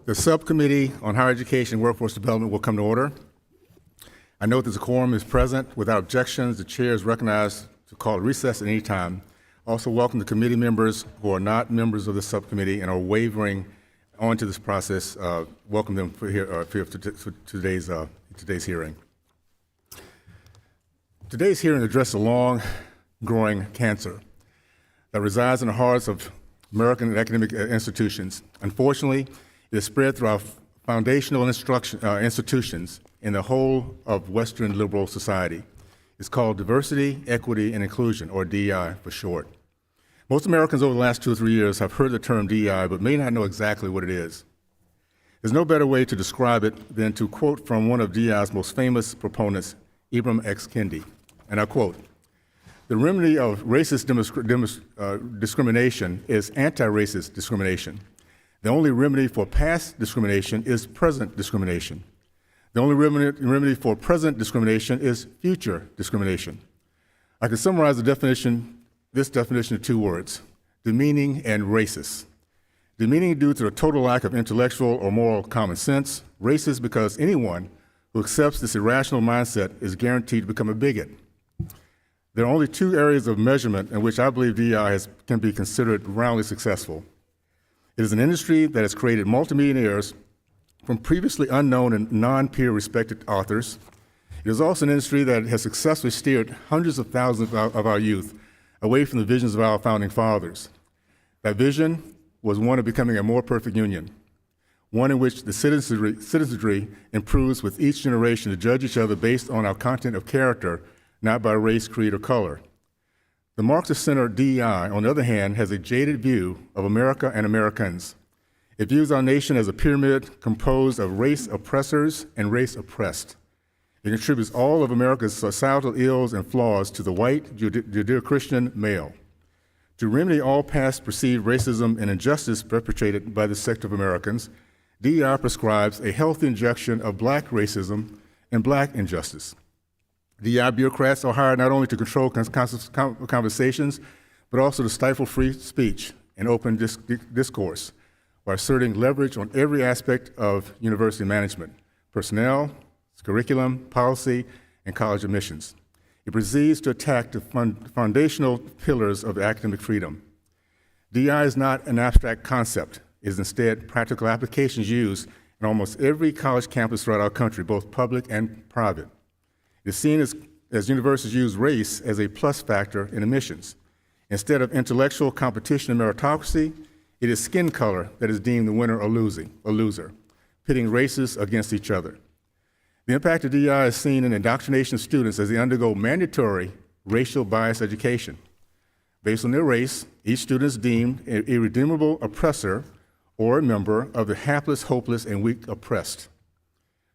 The Subcommittee on Higher Education and Workforce Development will come to order. I note that the quorum is present. Without objections, the chair is recognized to call a recess at any time. Also welcome the committee members who are not members of the subcommittee and are wavering onto this process. Welcome them for today's hearing. Today's hearing addresses a long-growing cancer that resides in the hearts of American academic institutions. Unfortunately, it is spread through our foundational institutions in the whole of Western liberal society. It's called diversity, equity, and inclusion, or DEI for short. Most Americans over the last 2 or 3 years have heard the term DEI, but may not know exactly what it is. There's no better way to describe it than to quote from one of DEI's most famous proponents, Ibram X. Kendi, and I quote, "The remedy of racist discrimination is anti-racist discrimination. The only remedy for past discrimination is present discrimination. The only remedy for present discrimination is future discrimination." I can summarize this definition in 2 words: demeaning and racist. Demeaning due to the total lack of intellectual or moral common sense. Racist because anyone who accepts this irrational mindset is guaranteed to become a bigot. There are only 2 areas of measurement in which I believe DEI can be considered roundly successful. It is an industry that has created multimillionaires from previously unknown and non-peer respected authors. It is also an industry that has successfully steered hundreds of thousands of our youth away from the visions of our founding fathers. That vision was one of becoming a more perfect union, one in which the citizenry improves with each generation to judge each other based on our content of character, not by race, creed, or color. The Marxist-centered DEI, on the other hand, has a jaded view of America and Americans. It views our nation as a pyramid composed of race oppressors and race oppressed. It contributes all of America's societal ills and flaws to the white Judeo-Christian male. To remedy all past perceived racism and injustice perpetrated by this sect of Americans, DEI prescribes a healthy injection of black racism and black injustice. DEI bureaucrats are hired not only to control conversations, but also to stifle free speech and open discourse by asserting leverage on every aspect of university management: personnel, curriculum, policy, and college admissions. It proceeds to attack the foundational pillars of academic freedom. DEI is not an abstract concept. It is instead practical applications used in almost every college campus throughout our country, both public and private. It is seen as universities use race as a plus factor in admissions. Instead of intellectual competition and meritocracy, it is skin color that is deemed the winner or loser, pitting races against each other. The impact of DEI is seen in indoctrination of students as they undergo mandatory racial bias education. Based on their race, each student is deemed an irredeemable oppressor or a member of the hapless, hopeless, and weak oppressed.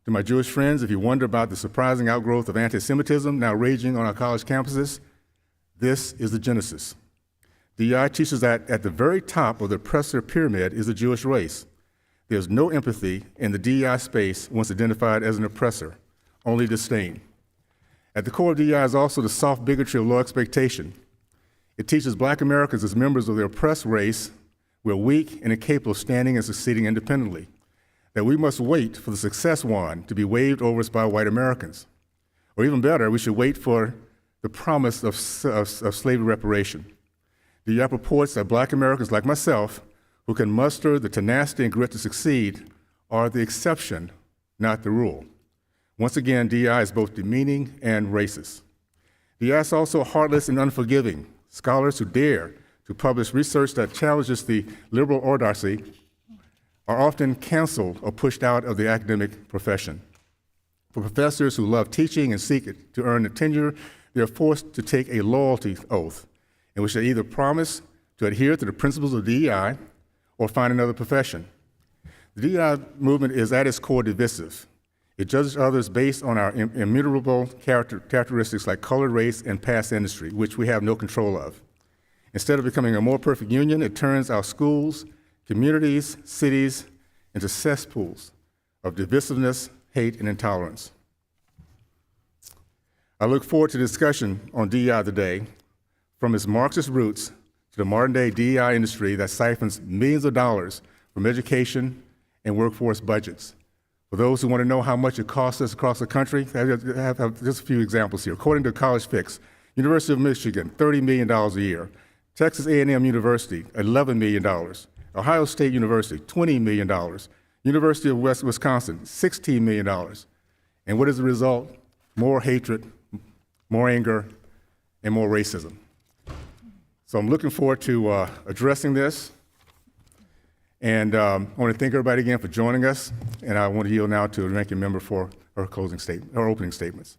To my Jewish friends, if you wonder about the surprising outgrowth of anti-Semitism now raging on our college campuses, this is the genesis. DEI teaches that at the very top of the oppressor pyramid is the Jewish race. There's no empathy in the DEI space once identified as an oppressor, only disdain. At the core of DEI is also the soft bigotry of low expectation. It teaches Black Americans as members of the oppressed race we're weak and incapable of standing and succeeding independently, that we must wait for the success wand to be waved over us by white Americans. Or even better, we should wait for the promise of slavery reparation. DEI purports that Black Americans like myself, who can muster the tenacity and grit to succeed, are the exception, not the rule. Once again, DEI is both demeaning and racist. DEI is also heartless and unforgiving. Scholars who dare to publish research that challenges the liberal orthodoxy are often canceled or pushed out of the academic profession. For professors who love teaching and seek to earn a tenure, they are forced to take a loyalty oath in which they either promise to adhere to the principles of DEI or find another profession. The DEI movement is at its core divisive. It judges others based on our immutable characteristics like color, race, and past industry, which we have no control of. Instead of becoming a more perfect union, it turns our schools, communities, cities into cesspools of divisiveness, hate, and intolerance. I look forward to the discussion on DEI today, from its Marxist roots to the modern-day DEI industry that siphons millions of dollars from education and workforce budgets. For those who want to know how much it costs us across the country, I have just a few examples here. According to College Fix, University of Michigan, $30 million a year. Texas A&M University, $11 million. Ohio State University, $20 million. University of West Wisconsin, $16 million. And what is the result? More hatred, more anger, and more racism. So I'm looking forward to addressing this. And I want to thank everybody again for joining us. And I want to yield now to the ranking member for her opening statements.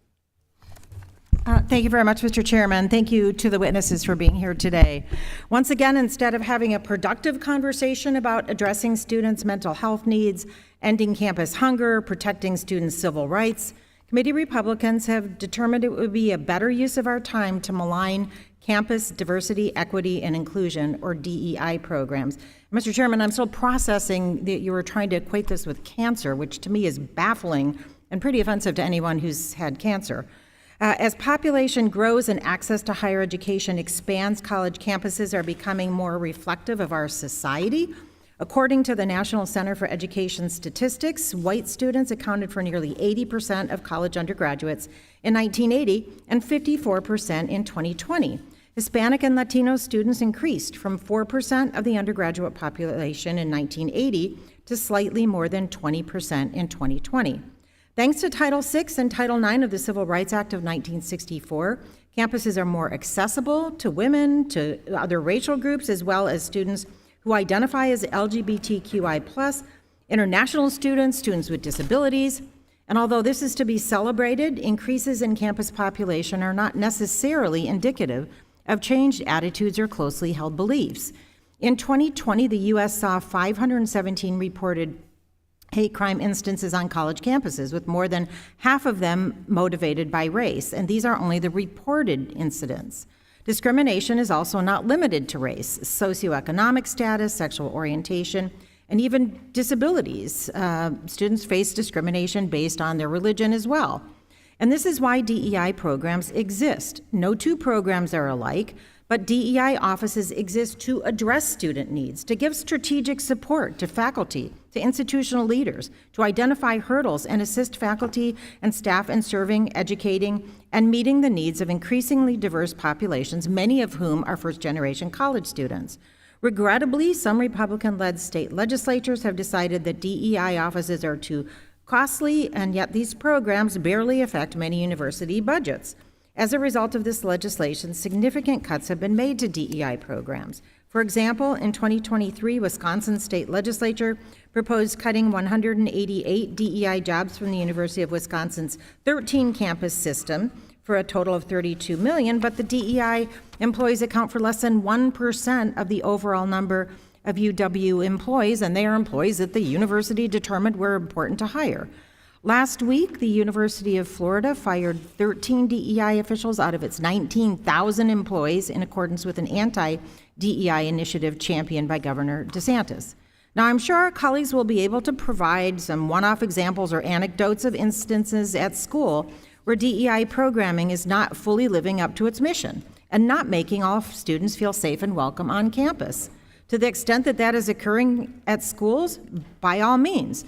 Thank you very much, Mr. Chairman. Thank you to the witnesses for being here today. Once again, instead of having a productive conversation about addressing students' mental health needs, ending campus hunger, protecting students' civil rights, committee Republicans have determined it would be a better use of our time to malign campus diversity, equity, and inclusion, or DEI programs. Mr. Chairman, I'm still processing that you were trying to equate this with cancer, which to me is baffling and pretty offensive to anyone who's had cancer. As population grows and access to higher education expands, college campuses are becoming more reflective of our society. According to the National Center for Education Statistics, white students accounted for nearly 80% of college undergraduates in 1980 and 54% in 2020. Hispanic and Latino students increased from 4% of the undergraduate population in 1980 to slightly more than 20% in 2020. Thanks to Title VI and Title IX of the Civil Rights Act of 1964, campuses are more accessible to women, to other racial groups, as well as students who identify as LGBTQI+, international students, students with disabilities. And although this is to be celebrated, increases in campus population are not necessarily indicative of changed attitudes or closely held beliefs. In 2020, the U.S. saw 517 reported hate crime instances on college campuses, with more than half of them motivated by race, and these are only the reported incidents. Discrimination is also not limited to race, socioeconomic status, sexual orientation, and even disabilities. Students face discrimination based on their religion as well. And this is why DEI programs exist. No two programs are alike, but DEI offices exist to address student needs, to give strategic support to faculty, to institutional leaders, to identify hurdles and assist faculty and staff in serving, educating, and meeting the needs of increasingly diverse populations, many of whom are first-generation college students. Regrettably, some Republican-led state legislatures have decided that DEI offices are too costly, and yet these programs barely affect many university budgets. As a result of this legislation, significant cuts have been made to DEI programs. For example, in 2023, Wisconsin State Legislature proposed cutting 188 DEI jobs from the University of Wisconsin's 13-campus system for a total of $32 million, but the DEI employees account for less than 1% of the overall number of UW employees, and they are employees that the university determined were important to hire. Last week, the University of Florida fired 13 DEI officials out of its 19,000 employees in accordance with an anti-DEI initiative championed by Governor DeSantis. Now, I'm sure our colleagues will be able to provide some one-off examples or anecdotes of instances at school where DEI programming is not fully living up to its mission and not making all students feel safe and welcome on campus. To the extent that that is occurring at schools, by all means,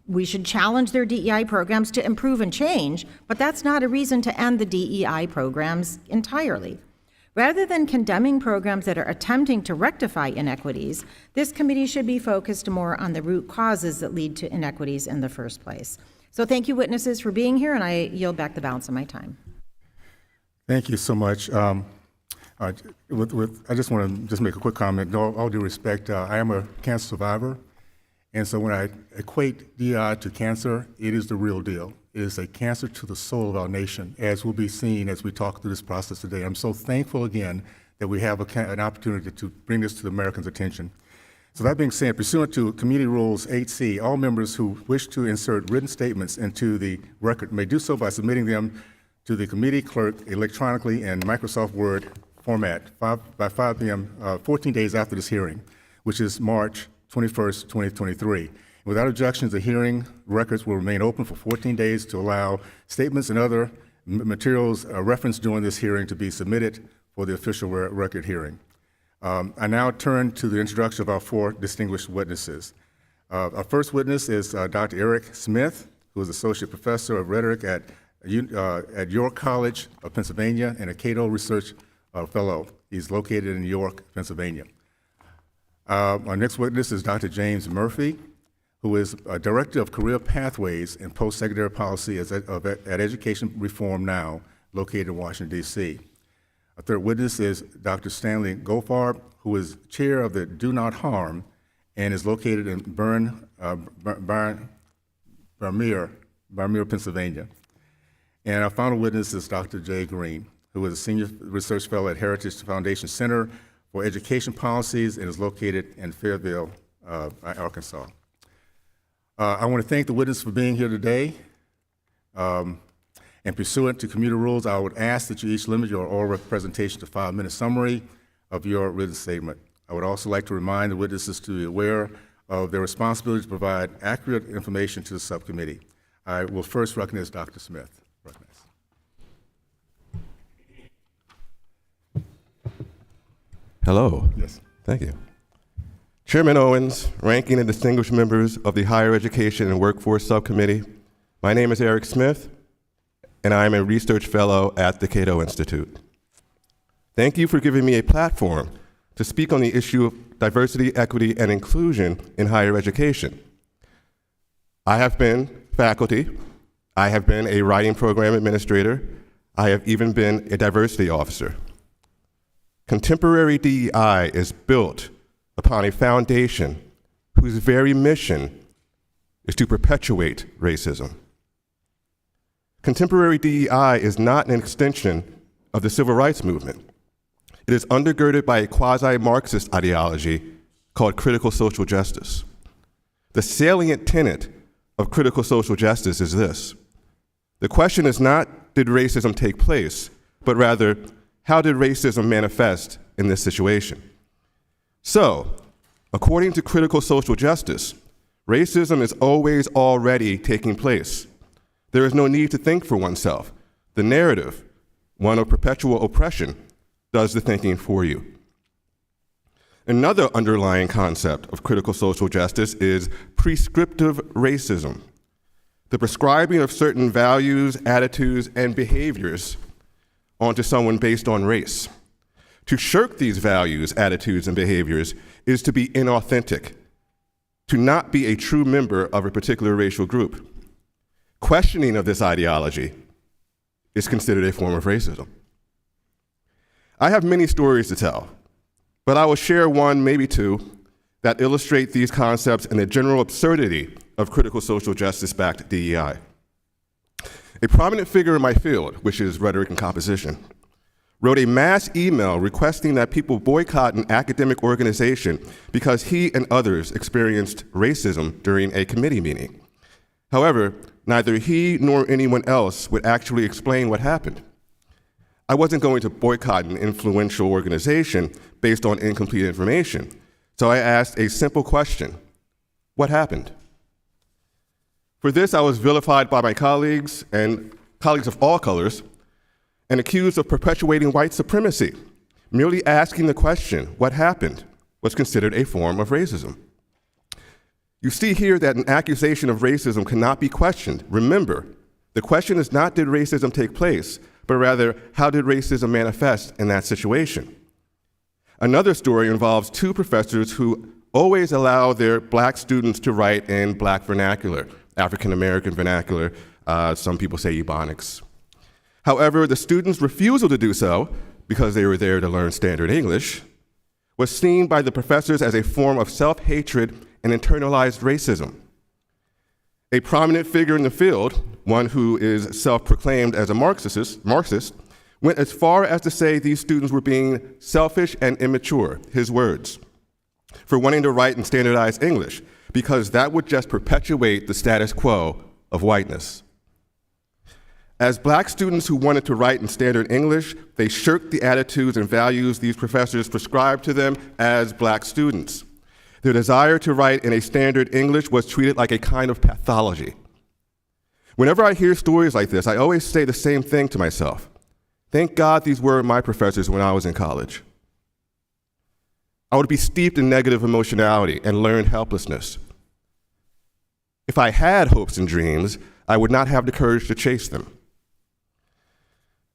we should challenge their DEI programs to improve and change, but that's not a reason to end the DEI programs entirely. Rather than condemning programs that are attempting to rectify inequities, this committee should be focused more on the root causes that lead to inequities in the first place. So thank you, witnesses, for being here, and I yield back the balance of my time. Thank you so much. I just want to make a quick comment. All due respect, I am a cancer survivor. And so when I equate DEI to cancer, it is the real deal. It is a cancer to the soul of our nation, as will be seen as we talk through this process today. I'm so thankful again that we have an opportunity to bring this to the Americans' attention. So that being said, pursuant to Committee Rules 8C, all members who wish to insert written statements into the record may do so by submitting them to the committee clerk electronically in Microsoft Word format by 5 p.m. 14 days after this hearing, which is March 21st, 2023. Without objections, the hearing records will remain open for 14 days to allow statements and other materials referenced during this hearing to be submitted for the official record hearing. I now turn to the introduction of our four distinguished witnesses. Our first witness is Dr. Eric Smith, who is Associate Professor of Rhetoric at York College of Pennsylvania and a Cato Research Fellow. He's located in York, Pennsylvania. Our next witness is Dr. James Murphy, who is Director of Career Pathways and Post-Secondary Policy at Education Reform Now, located in Washington, D.C. Our third witness is Dr. Stanley Goldfarb, who is Chair of the Do Not Harm and is located in Barmere, Pennsylvania. And our final witness is Dr. Jay Green, who is a Senior Research Fellow at Heritage Foundation Center for Education Policies and is located in Fayetteville, Arkansas. I want to thank the witness for being here today. And pursuant to committee rules, I would ask that you each limit your oral presentation to 5-minute summary of your written statement. I would also like to remind the witnesses to be aware of their responsibility to provide accurate information to the subcommittee. I will first recognize Dr. Smith. Hello. Yes. Thank you. Chairman Owens, ranking and distinguished members of the Higher Education and Workforce Subcommittee, my name is Eric Smith, and I am a research fellow at the Cato Institute. Thank you for giving me a platform to speak on the issue of diversity, equity, and inclusion in higher education. I have been faculty, I have been a writing program administrator, I have even been a diversity officer. Contemporary DEI is built upon a foundation whose very mission is to perpetuate racism. Contemporary DEI is not an extension of the civil rights movement. It is undergirded by a quasi-Marxist ideology called critical social justice. The salient tenet of critical social justice is this: the question is not, did racism take place, but rather, how did racism manifest in this situation? So, according to critical social justice, racism is always already taking place. There is no need to think for oneself. The narrative, one of perpetual oppression, does the thinking for you. Another underlying concept of critical social justice is prescriptive racism, the prescribing of certain values, attitudes, and behaviors onto someone based on race. To shirk these values, attitudes, and behaviors is to be inauthentic, to not be a true member of a particular racial group. Questioning of this ideology is considered a form of racism. I have many stories to tell, but I will share one, maybe two, that illustrate these concepts and the general absurdity of critical social justice-backed DEI. A prominent figure in my field, which is rhetoric and composition, wrote a mass email requesting that people boycott an academic organization because he and others experienced racism during a committee meeting. However, neither he nor anyone else would actually explain what happened. I wasn't going to boycott an influential organization based on incomplete information, so I asked a simple question: what happened? For this, I was vilified by my colleagues, and colleagues of all colors, and accused of perpetuating white supremacy. Merely asking the question, what happened, was considered a form of racism. You see here that an accusation of racism cannot be questioned. Remember, the question is not, did racism take place, but rather, how did racism manifest in that situation? Another story involves two professors who always allow their black students to write in black vernacular, African American vernacular, some people say Ebonics. However, the students' refusal to do so, because they were there to learn standard English, was seen by the professors as a form of self-hatred and internalized racism. A prominent figure in the field, one who is self-proclaimed as a Marxist, went as far as to say these students were being selfish and immature, his words, for wanting to write in standardized English, because that would just perpetuate the status quo of whiteness. As black students who wanted to write in standard English, they shirked the attitudes and values these professors prescribed to them as black students. Their desire to write in a standard English was treated like a kind of pathology. Whenever I hear stories like this, I always say the same thing to myself: thank God these were my professors when I was in college. I would be steeped in negative emotionality and learned helplessness. If I had hopes and dreams, I would not have the courage to chase them.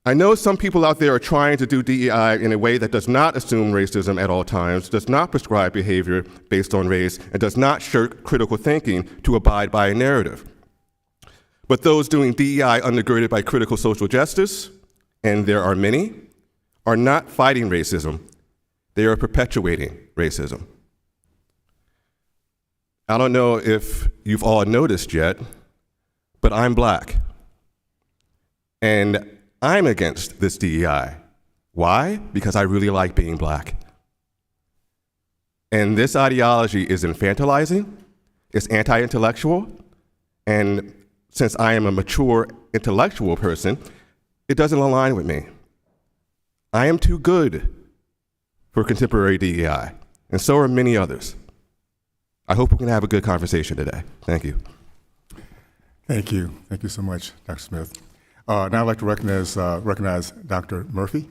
I know some people out there are trying to do DEI in a way that does not assume racism at all times, does not prescribe behavior based on race, and does not shirk critical thinking to abide by a narrative. But those doing DEI undergirded by critical social justice, and there are many, are not fighting racism. They are perpetuating racism. I don't know if you've all noticed yet, but I'm Black. And I'm against this DEI. Why? Because I really like being Black. And this ideology is infantilizing, it's anti-intellectual, and since I am a mature intellectual person, it doesn't align with me. I am too good for contemporary DEI, and so are many others. I hope we can have a good conversation today. Thank you. Thank you. Thank you so much, Dr. Smith. Now I'd like to recognize Dr. Murphy.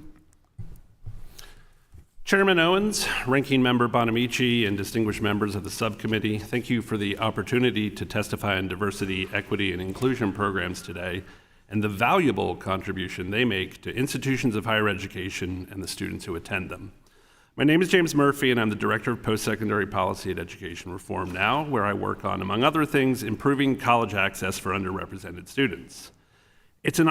Chairman Owens, Ranking Member Bonamici, and distinguished members of the subcommittee, thank you for the opportunity to testify on diversity, equity, and inclusion programs today, and the valuable contribution they make to institutions of higher education and the students who attend them. My name is James Murphy, and I'm the Director of Post-Secondary Policy at Education Reform Now, where I work on, among other things, improving college access for underrepresented students. It's an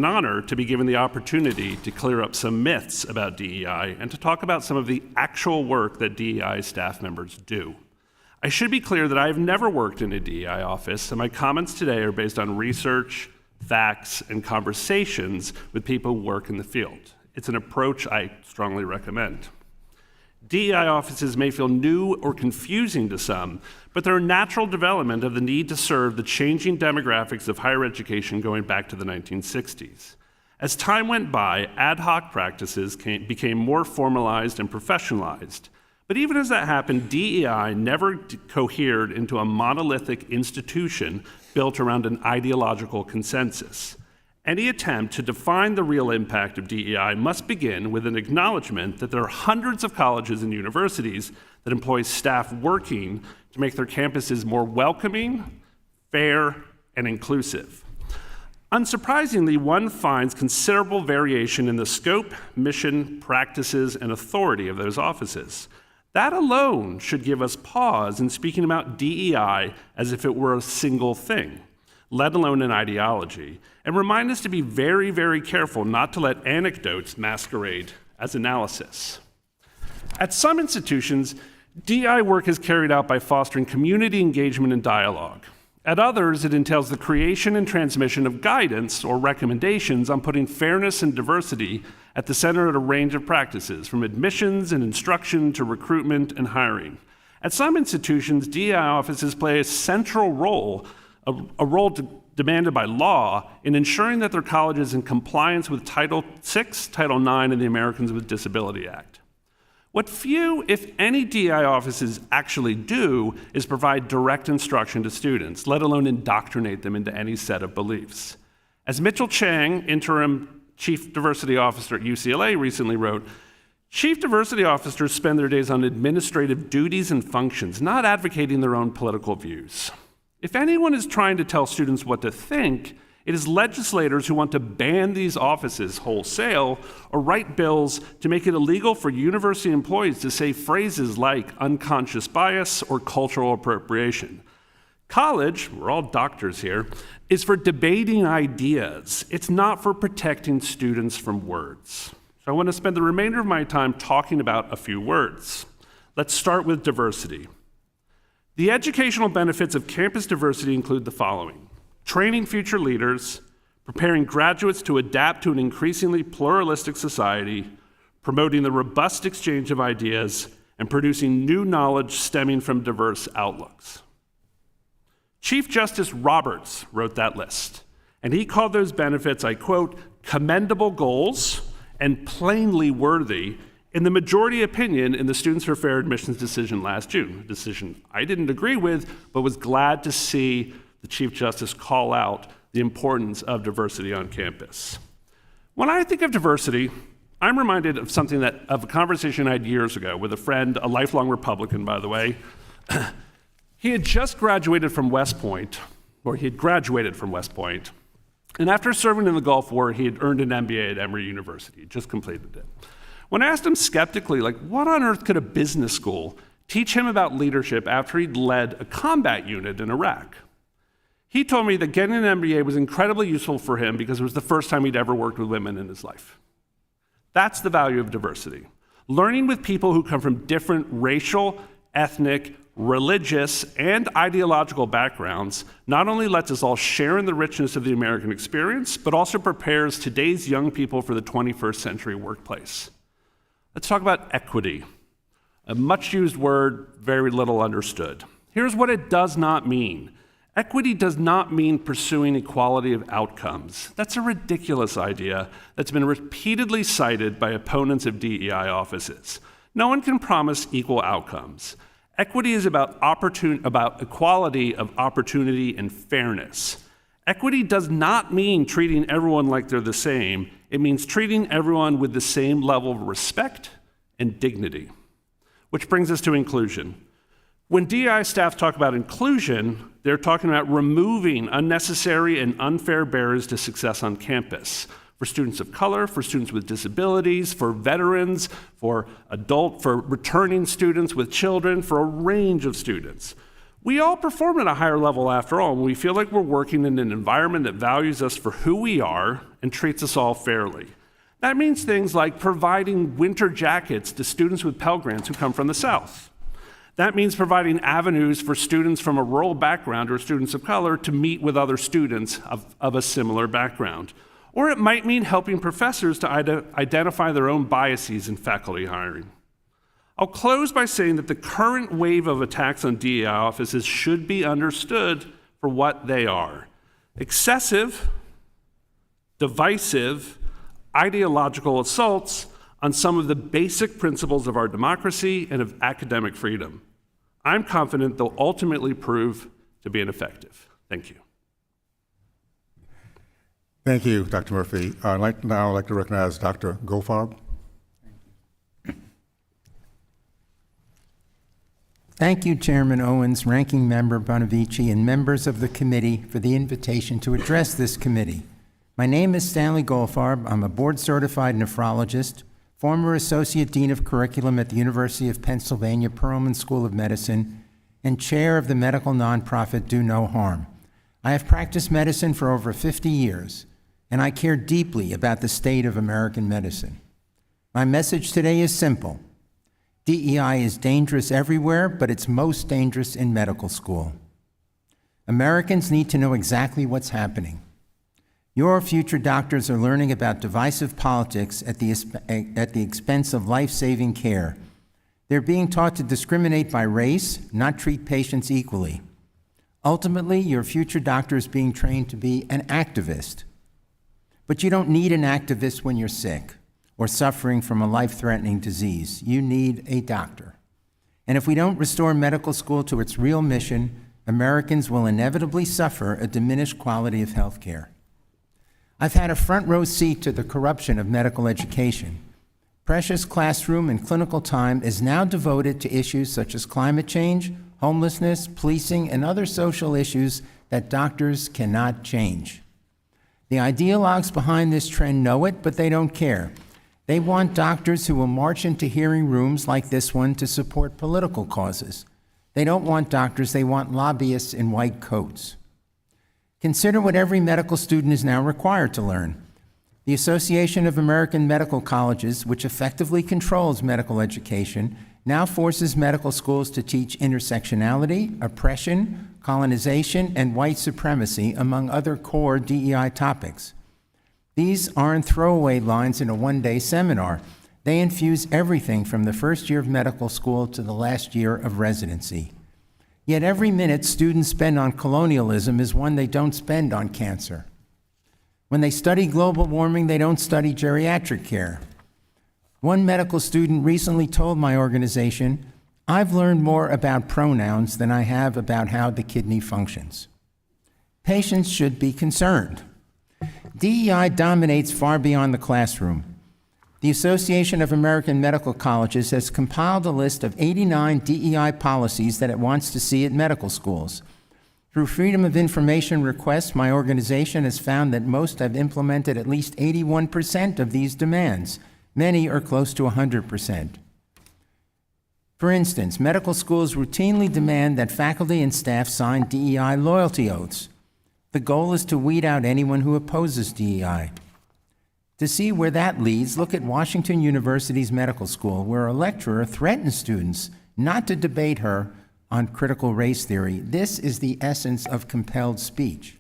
honor to be given the opportunity to clear up some myths about DEI and to talk about some of the actual work that DEI staff members do. I should be clear that I have never worked in a DEI office, and my comments today are based on research, facts, and conversations with people who work in the field. It's an approach I strongly recommend. DEI offices may feel new or confusing to some, but they're a natural development of the need to serve the changing demographics of higher education going back to the 1960s. As time went by, ad hoc practices became more formalized and professionalized. But even as that happened, DEI never cohered into a monolithic institution built around an ideological consensus. Any attempt to define the real impact of DEI must begin with an acknowledgement that there are hundreds of colleges and universities that employ staff working to make their campuses more welcoming, fair, and inclusive. Unsurprisingly, one finds considerable variation in the scope, mission, practices, and authority of those offices. That alone should give us pause in speaking about DEI as if it were a single thing, let alone an ideology, and remind us to be very, very careful not to let anecdotes masquerade as analysis. At some institutions, DEI work is carried out by fostering community engagement and dialogue. At others, it entails the creation and transmission of guidance or recommendations on putting fairness and diversity at the center of a range of practices, from admissions and instruction to recruitment and hiring. At some institutions, DEI offices play a central role, a role demanded by law in ensuring that their college is in compliance with Title VI, Title IX, and the Americans with Disability Act. What few, if any, DEI offices actually do is provide direct instruction to students, let alone indoctrinate them into any set of beliefs. As Mitchell Chang, interim Chief Diversity Officer at UCLA, recently wrote, Chief diversity officers spend their days on administrative duties and functions, not advocating their own political views. If anyone is trying to tell students what to think, it is legislators who want to ban these offices wholesale or write bills to make it illegal for university employees to say phrases like unconscious bias or cultural appropriation. College, we're all doctors here, is for debating ideas. It's not for protecting students from words. So I want to spend the remainder of my time talking about a few words. Let's start with diversity. The educational benefits of campus diversity include the following: training future leaders, preparing graduates to adapt to an increasingly pluralistic society, promoting the robust exchange of ideas, and producing new knowledge stemming from diverse outlooks. Chief Justice Roberts wrote that list, and he called those benefits, I quote, commendable goals and plainly worthy, in the majority opinion in the Students for Fair Admissions decision last June, a decision I didn't agree with, but was glad to see the Chief Justice call out the importance of diversity on campus. When I think of diversity, I'm reminded of of a conversation I had years ago with a friend, a lifelong Republican, by the way. He had just graduated from West Point, and after serving in the Gulf War, he had earned an MBA at Emory University, just completed it. When I asked him skeptically, what on earth could a business school teach him about leadership after he'd led a combat unit in Iraq? He told me that getting an MBA was incredibly useful for him because it was the first time he'd ever worked with women in his life. That's the value of diversity. Learning with people who come from different racial, ethnic, religious, and ideological backgrounds not only lets us all share in the richness of the American experience, but also prepares today's young people for the 21st century workplace. Let's talk about equity, a much used word, very little understood. Here's what it does not mean. Equity does not mean pursuing equality of outcomes. That's a ridiculous idea that's been repeatedly cited by opponents of DEI offices. No one can promise equal outcomes. Equity is about equality of opportunity and fairness. Equity does not mean treating everyone like they're the same. It means treating everyone with the same level of respect and dignity. Which brings us to inclusion. When DEI staff talk about inclusion, they're talking about removing unnecessary and unfair barriers to success on campus for students of color, for students with disabilities, for veterans, for returning students with children, for a range of students. We all perform at a higher level after all, and we feel like we're working in an environment that values us for who we are and treats us all fairly. That means things like providing winter jackets to students with Pell Grants who come from the South. That means providing avenues for students from a rural background or students of color to meet with other students of a similar background. Or it might mean helping professors to identify their own biases in faculty hiring. I'll close by saying that the current wave of attacks on DEI offices should be understood for what they are: excessive, divisive, ideological assaults on some of the basic principles of our democracy and of academic freedom. I'm confident they'll ultimately prove to be ineffective. Thank you. Thank you, Dr. Murphy. I'd like to recognize Dr. Goldfarb. Thank you, Chairman Owens, Ranking Member Bonavici, and members of the committee for the invitation to address this committee. My name is Stanley Goldfarb. I'm a board-certified nephrologist, former Associate Dean of Curriculum at the University of Pennsylvania Perelman School of Medicine, and chair of the medical nonprofit Do No Harm. I have practiced medicine for over 50 years, and I care deeply about the state of American medicine. My message today is simple. DEI is dangerous everywhere, but it's most dangerous in medical school. Americans need to know exactly what's happening. Your future doctors are learning about divisive politics at the expense of life-saving care. They're being taught to discriminate by race, not treat patients equally. Ultimately, your future doctor is being trained to be an activist. But you don't need an activist when you're sick or suffering from a life-threatening disease. You need a doctor. And if we don't restore medical school to its real mission, Americans will inevitably suffer a diminished quality of health care. I've had a front row seat to the corruption of medical education. Precious classroom and clinical time is now devoted to issues such as climate change, homelessness, policing, and other social issues that doctors cannot change. The ideologues behind this trend know it, but they don't care. They want doctors who will march into hearing rooms like this one to support political causes. They don't want doctors, they want lobbyists in white coats. Consider what every medical student is now required to learn. The Association of American Medical Colleges, which effectively controls medical education, now forces medical schools to teach intersectionality, oppression, colonization, and white supremacy, among other core DEI topics. These aren't throwaway lines in a one-day seminar. They infuse everything from the first year of medical school to the last year of residency. Yet every minute students spend on colonialism is one they don't spend on cancer. When they study global warming, they don't study geriatric care. One medical student recently told my organization, "I've learned more about pronouns than I have about how the kidney functions." Patients should be concerned. DEI dominates far beyond the classroom. The Association of American Medical Colleges has compiled a list of 89 DEI policies that it wants to see at medical schools. Through Freedom of Information requests, my organization has found that most have implemented at least 81% of these demands. Many are close to 100%. For instance, medical schools routinely demand that faculty and staff sign DEI loyalty oaths. The goal is to weed out anyone who opposes DEI. To see where that leads, look at Washington University's medical school, where a lecturer threatens students not to debate her on critical race theory. This is the essence of compelled speech.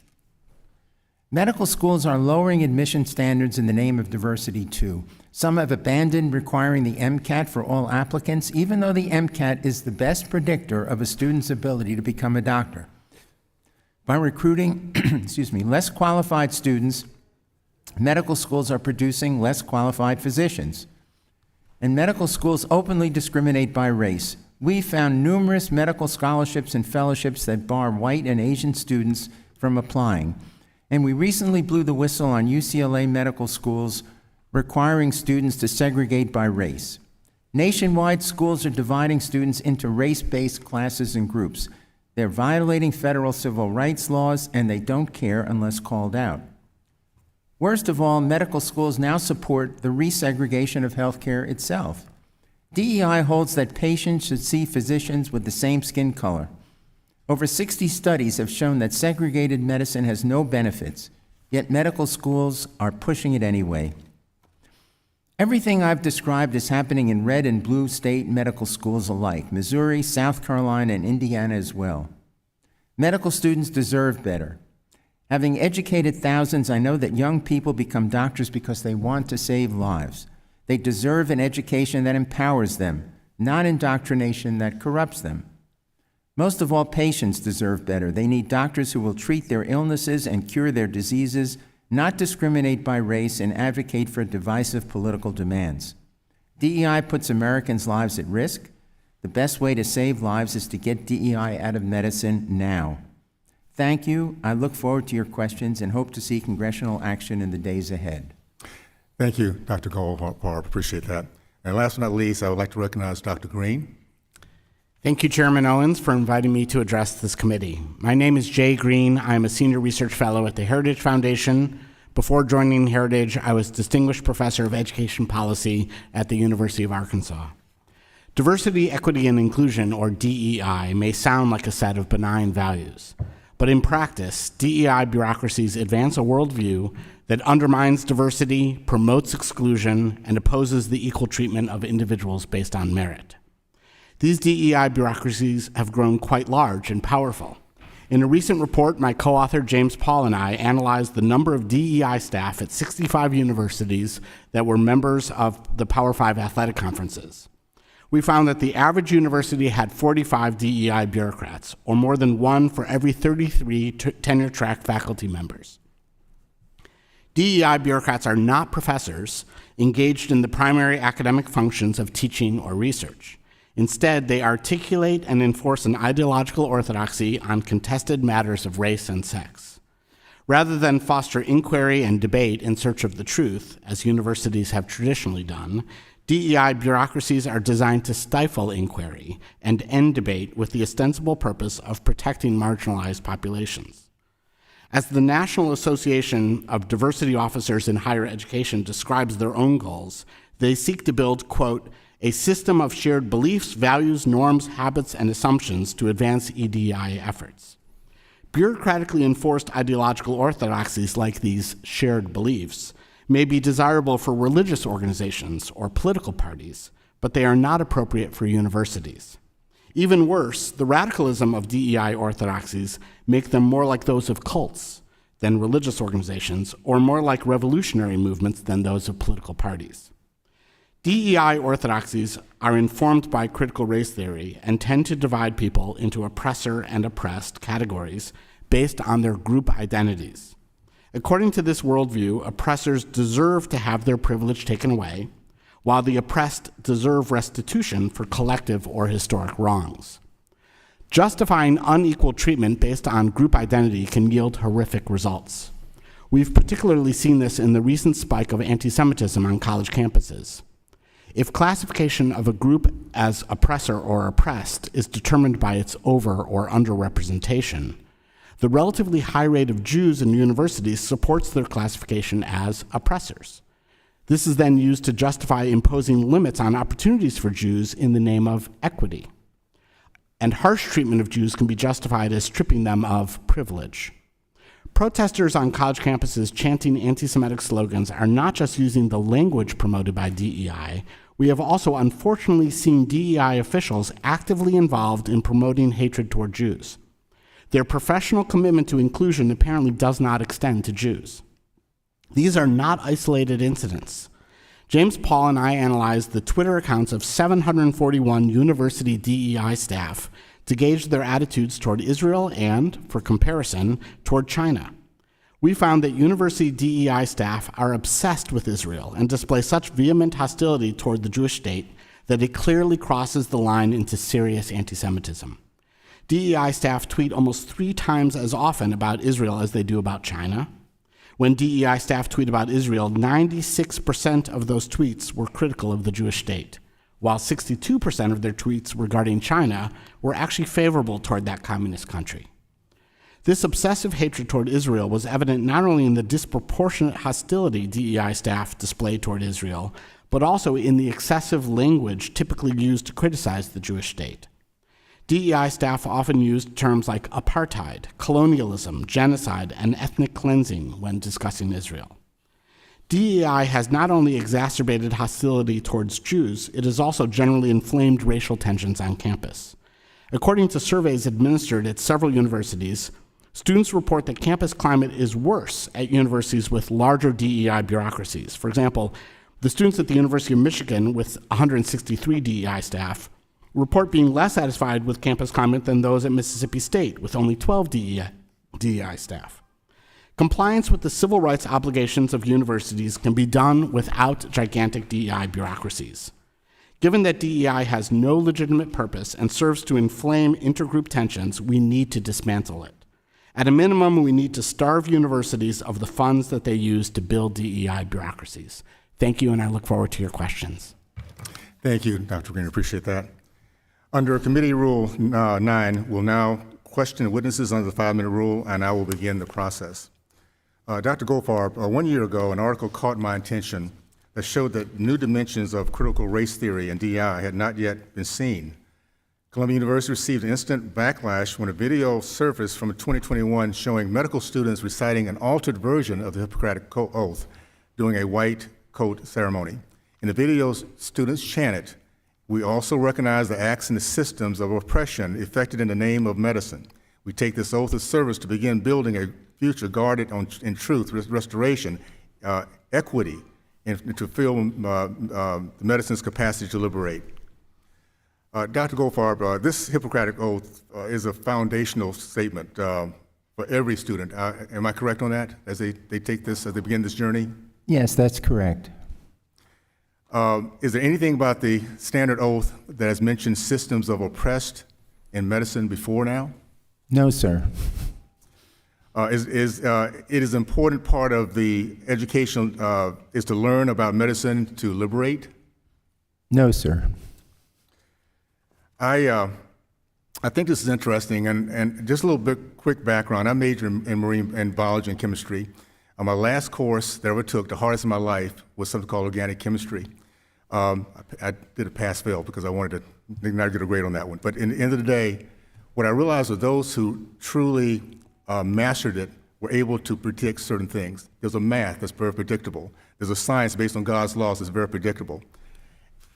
Medical schools are lowering admission standards in the name of diversity, too. Some have abandoned requiring the MCAT for all applicants, even though the MCAT is the best predictor of a student's ability to become a doctor. By recruiting less qualified students, medical schools are producing less qualified physicians. And medical schools openly discriminate by race. We found numerous medical scholarships and fellowships that bar white and Asian students from applying. And we recently blew the whistle on UCLA medical schools requiring students to segregate by race. Nationwide, schools are dividing students into race-based classes and groups. They're violating federal civil rights laws, and they don't care unless called out. Worst of all, medical schools now support the resegregation of healthcare itself. DEI holds that patients should see physicians with the same skin color. Over 60 studies have shown that segregated medicine has no benefits, yet medical schools are pushing it anyway. Everything I've described is happening in red and blue state medical schools alike, Missouri, South Carolina, and Indiana as well. Medical students deserve better. Having educated thousands, I know that young people become doctors because they want to save lives. They deserve an education that empowers them, not indoctrination that corrupts them. Most of all, patients deserve better. They need doctors who will treat their illnesses and cure their diseases, not discriminate by race and advocate for divisive political demands. DEI puts Americans' lives at risk. The best way to save lives is to get DEI out of medicine now. Thank you. I look forward to your questions and hope to see congressional action in the days ahead. Thank you, Dr. Goldfarb. Appreciate that. And last but not least, I would like to recognize Dr. Green. Thank you, Chairman Owens, for inviting me to address this committee. My name is Jay Green. I am a senior research fellow at the Heritage Foundation. Before joining Heritage, I was Distinguished Professor of Education Policy at the University of Arkansas. Diversity, equity, and inclusion, or DEI, may sound like a set of benign values. But in practice, DEI bureaucracies advance a worldview that undermines diversity, promotes exclusion, and opposes the equal treatment of individuals based on merit. These DEI bureaucracies have grown quite large and powerful. In a recent report, my co-author James Paul and I analyzed the number of DEI staff at 65 universities that were members of the Power 5 athletic conferences. We found that the average university had 45 DEI bureaucrats, or more than one for every 33 tenure-track faculty members. DEI bureaucrats are not professors engaged in the primary academic functions of teaching or research. Instead, they articulate and enforce an ideological orthodoxy on contested matters of race and sex. Rather than foster inquiry and debate in search of the truth, as universities have traditionally done, DEI bureaucracies are designed to stifle inquiry and end debate with the ostensible purpose of protecting marginalized populations. As the National Association of Diversity Officers in Higher Education describes their own goals, they seek to build, quote, a system of shared beliefs, values, norms, habits, and assumptions to advance EDI efforts. Bureaucratically enforced ideological orthodoxies like these shared beliefs may be desirable for religious organizations or political parties, but they are not appropriate for universities. Even worse, the radicalism of DEI orthodoxies make them more like those of cults than religious organizations, or more like revolutionary movements than those of political parties. DEI orthodoxies are informed by critical race theory and tend to divide people into oppressor and oppressed categories based on their group identities. According to this worldview, oppressors deserve to have their privilege taken away, while the oppressed deserve restitution for collective or historic wrongs. Justifying unequal treatment based on group identity can yield horrific results. We've particularly seen this in the recent spike of anti-Semitism on college campuses. If classification of a group as oppressor or oppressed is determined by its over- or underrepresentation, the relatively high rate of Jews in universities supports their classification as oppressors. This is then used to justify imposing limits on opportunities for Jews in the name of equity. And harsh treatment of Jews can be justified as stripping them of privilege. Protesters on college campuses chanting anti-Semitic slogans are not just using the language promoted by DEI. We have also unfortunately seen DEI officials actively involved in promoting hatred toward Jews. Their professional commitment to inclusion apparently does not extend to Jews. These are not isolated incidents. James Paul and I analyzed the Twitter accounts of 741 university DEI staff to gauge their attitudes toward Israel and, for comparison, toward China. We found that university DEI staff are obsessed with Israel and display such vehement hostility toward the Jewish state that it clearly crosses the line into serious anti-Semitism. DEI staff tweet almost 3 times as often about Israel as they do about China. When DEI staff tweet about Israel, 96% of those tweets were critical of the Jewish state, while 62% of their tweets regarding China were actually favorable toward that communist country. This obsessive hatred toward Israel was evident not only in the disproportionate hostility DEI staff displayed toward Israel, but also in the excessive language typically used to criticize the Jewish state. DEI staff often used terms like apartheid, colonialism, genocide, and ethnic cleansing when discussing Israel. DEI has not only exacerbated hostility towards Jews, it has also generally inflamed racial tensions on campus. According to surveys administered at several universities, students report that campus climate is worse at universities with larger DEI bureaucracies. For example, the students at the University of Michigan, with 163 DEI staff, report being less satisfied with campus climate than those at Mississippi State, with only 12 DEI staff. Compliance with the civil rights obligations of universities can be done without gigantic DEI bureaucracies. Given that DEI has no legitimate purpose and serves to inflame intergroup tensions, we need to dismantle it. At a minimum, we need to starve universities of the funds that they use to build DEI bureaucracies. Thank you, and I look forward to your questions. Thank you, Dr. Green. Appreciate that. Under Committee Rule 9, we'll now question witnesses under the 5-minute rule, and I will begin the process. Dr. Goldfarb, 1 year ago, an article caught my attention that showed that new dimensions of critical race theory and DEI had not yet been seen. Columbia University received instant backlash when a video surfaced from 2021 showing medical students reciting an altered version of the Hippocratic Oath during a white coat ceremony. In the video, students chanted, "We also recognize the acts and the systems of oppression effected in the name of medicine. We take this oath of service to begin building a future guarded in truth, restoration, equity, and to fill the medicine's capacity to liberate." Dr. Goldfarb, this Hippocratic Oath is a foundational statement for every student. Am I correct on that, as they take this, as they begin this journey? Yes, that's correct. Is there anything about the standard oath that has mentioned systems of oppressed in medicine before now? No, sir. It is an important part of the education is to learn about medicine to liberate? No, sir. I think this is interesting, and just a little bit quick background. I majored in biology and chemistry. My last course that I ever took, the hardest in my life, was something called organic chemistry. I did a pass-fail because I wanted to not get a grade on that one. But in the end of the day, what I realized was those who truly mastered it were able to predict certain things. There's a math that's very predictable. There's a science based on God's laws that's very predictable.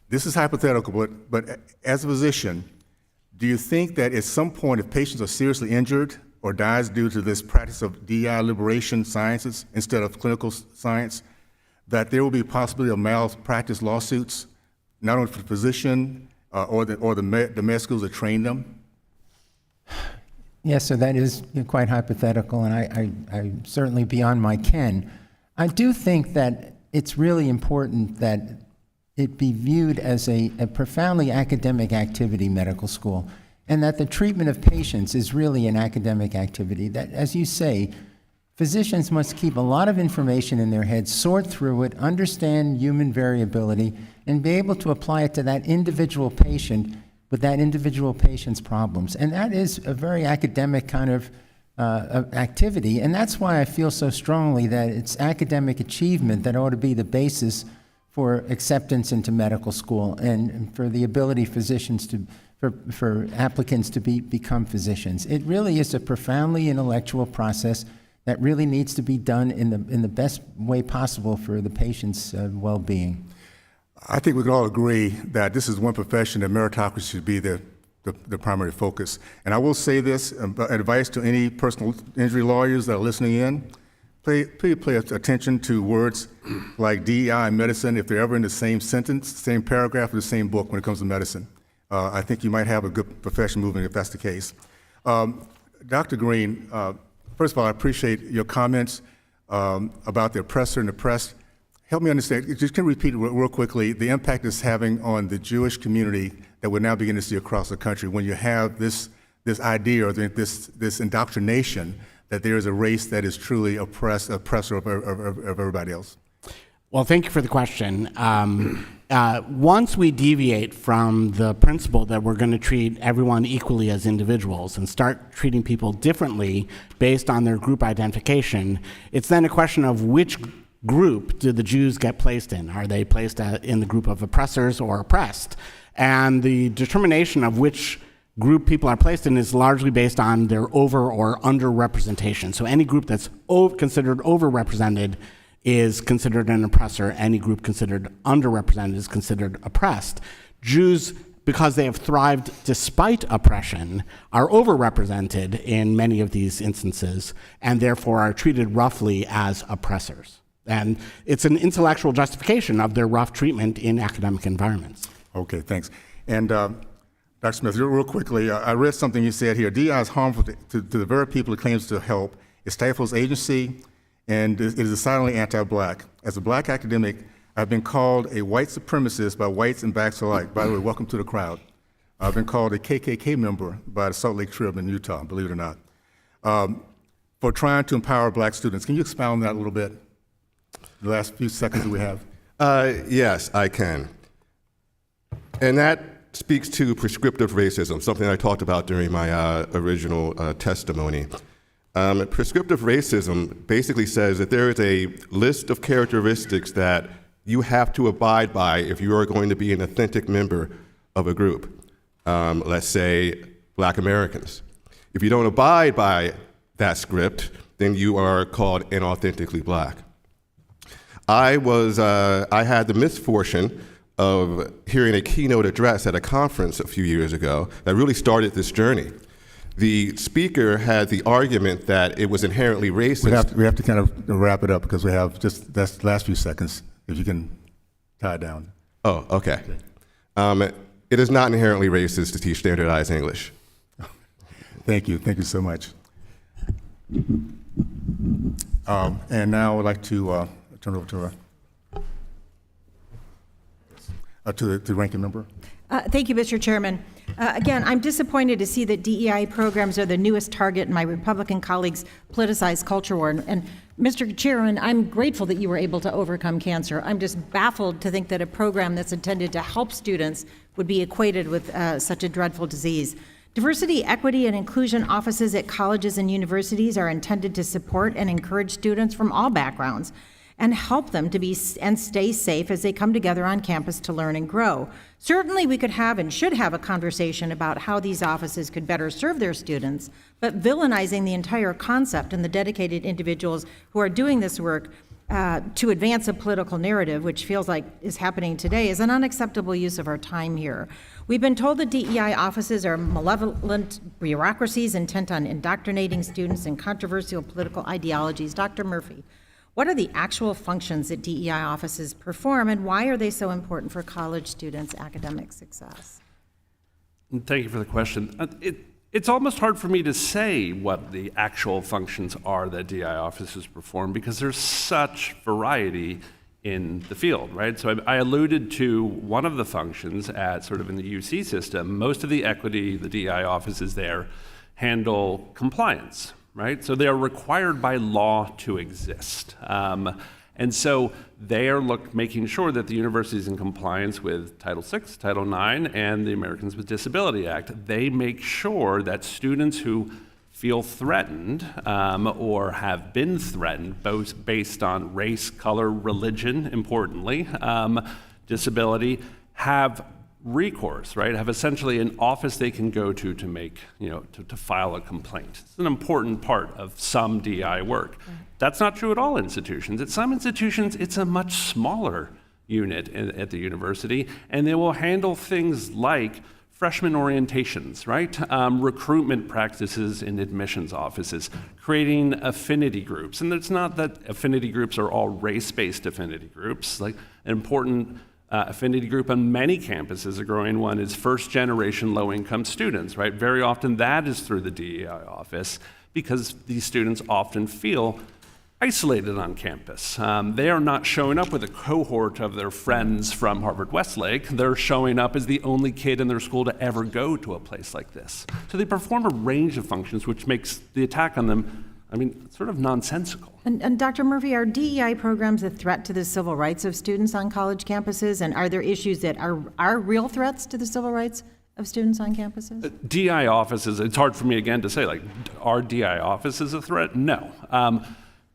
This is hypothetical, but as a physician, do you think that at some point, if patients are seriously injured or dies due to this practice of DEI liberation sciences instead of clinical science, that there will be a possibility of malpractice lawsuits, not only for the physician or the med schools that train them? Yes, so that is quite hypothetical, and I'm certainly beyond my ken. I do think that it's really important that it be viewed as a profoundly academic activity, medical school, and that the treatment of patients is really an academic activity that, as you say, Physicians must keep a lot of information in their heads, sort through it, understand human variability, and be able to apply it to that individual patient with that individual patient's problems. And that is a very academic kind of activity, and that's why I feel so strongly that it's academic achievement that ought to be the basis for acceptance into medical school and for the ability for applicants to become physicians. It really is a profoundly intellectual process that really needs to be done in the best way possible for the patient's well-being. I think we can all agree that this is one profession that meritocracy should be the primary focus. And I will say this, advice to any personal injury lawyers that are listening in, please pay attention to words like DEI and medicine if they're ever in the same sentence, same paragraph, or the same book when it comes to medicine. I think you might have a good profession moving if that's the case. Dr. Green, first of all, I appreciate your comments about the oppressor and oppressed. Help me understand, just can you repeat real quickly the impact it's having on the Jewish community that we're now beginning to see across the country when you have this idea or this indoctrination that there is a race that is truly oppressor of everybody else? Well, thank you for the question. Once we deviate from the principle that we're going to treat everyone equally as individuals and start treating people differently based on their group identification, it's then a question of which group do the Jews get placed in? Are they placed in the group of oppressors or oppressed? And the determination of which group people are placed in is largely based on their over or underrepresentation. So any group that's considered overrepresented is considered an oppressor. Any group considered underrepresented is considered oppressed. Jews, because they have thrived despite oppression, are overrepresented in many of these instances and therefore are treated roughly as oppressors. And it's an intellectual justification of their rough treatment in academic environments. Okay, thanks. And Dr. Smith, real quickly, I read something you said here. DEI is harmful to the very people it claims to help. It stifles agency, and it is decidedly anti-Black. As a Black academic, I've been called a white supremacist by whites and blacks alike. By the way, welcome to the crowd. I've been called a KKK member by the Salt Lake Trib in Utah, believe it or not, for trying to empower Black students. Can you expound on that a little bit? The last few seconds that we have. Yes, I can. And that speaks to prescriptive racism, something I talked about during my original testimony. Prescriptive racism basically says that there is a list of characteristics that you have to abide by if you are going to be an authentic member of a group. Let's say Black Americans. If you don't abide by that script, then you are called inauthentically Black. I had the misfortune of hearing a keynote address at a conference a few years ago that really started this journey. The speaker had the argument that it was inherently racist. We have to kind of wrap it up because we have just that's the last few seconds, if you can tie it down. Oh, okay. It is not inherently racist to teach standardized English. Thank you so much. And now I'd like to turn it over to the ranking member. Thank you, Mr. Chairman. Again, I'm disappointed to see that DEI programs are the newest target in my Republican colleagues' politicized culture war. And Mr. Chairman, I'm grateful that you were able to overcome cancer. I'm just baffled to think that a program that's intended to help students would be equated with such a dreadful disease. Diversity, equity, and inclusion offices at colleges and universities are intended to support and encourage students from all backgrounds and help them to be and stay safe as they come together on campus to learn and grow. Certainly we could have and should have a conversation about how these offices could better serve their students, but villainizing the entire concept and the dedicated individuals who are doing this work to advance a political narrative, which feels like is happening today, is an unacceptable use of our time here. We've been told that DEI offices are malevolent bureaucracies intent on indoctrinating students in controversial political ideologies. Dr. Murphy, what are the actual functions that DEI offices perform, and why are they so important for college students' academic success? Thank you for the question. It's almost hard for me to say what the actual functions are that DEI offices perform because there's such variety in the field, right? So I alluded to one of the functions at sort of in the UC system. Most of the equity, the DEI offices there handle compliance, right? So they are required by law to exist. And so they are making sure that the university is in compliance with Title VI, Title IX, and the Americans with Disability Act. They make sure that students who feel threatened or have been threatened, both based on race, color, religion, importantly, disability, have recourse, right? Have essentially an office they can go to make, to file a complaint. It's an important part of some DEI work. That's not true at all institutions. At some institutions, it's a much smaller unit at the university, and they will handle things like freshman orientations, right? Recruitment practices in admissions offices, creating affinity groups. And it's not that affinity groups are all race-based affinity groups. Like an important affinity group on many campuses, a growing one, is first-generation low-income students, right? Very often that is through the DEI office because these students often feel isolated on campus. They are not showing up with a cohort of their friends from Harvard-Westlake. They're showing up as the only kid in their school to ever go to a place like this. So they perform a range of functions, which makes the attack on them, sort of nonsensical. And Dr. Murphy, are DEI programs a threat to the civil rights of students on college campuses? And are there issues that are real threats to the civil rights of students on campuses? DEI offices, it's hard for me again to say, are DEI offices a threat? No.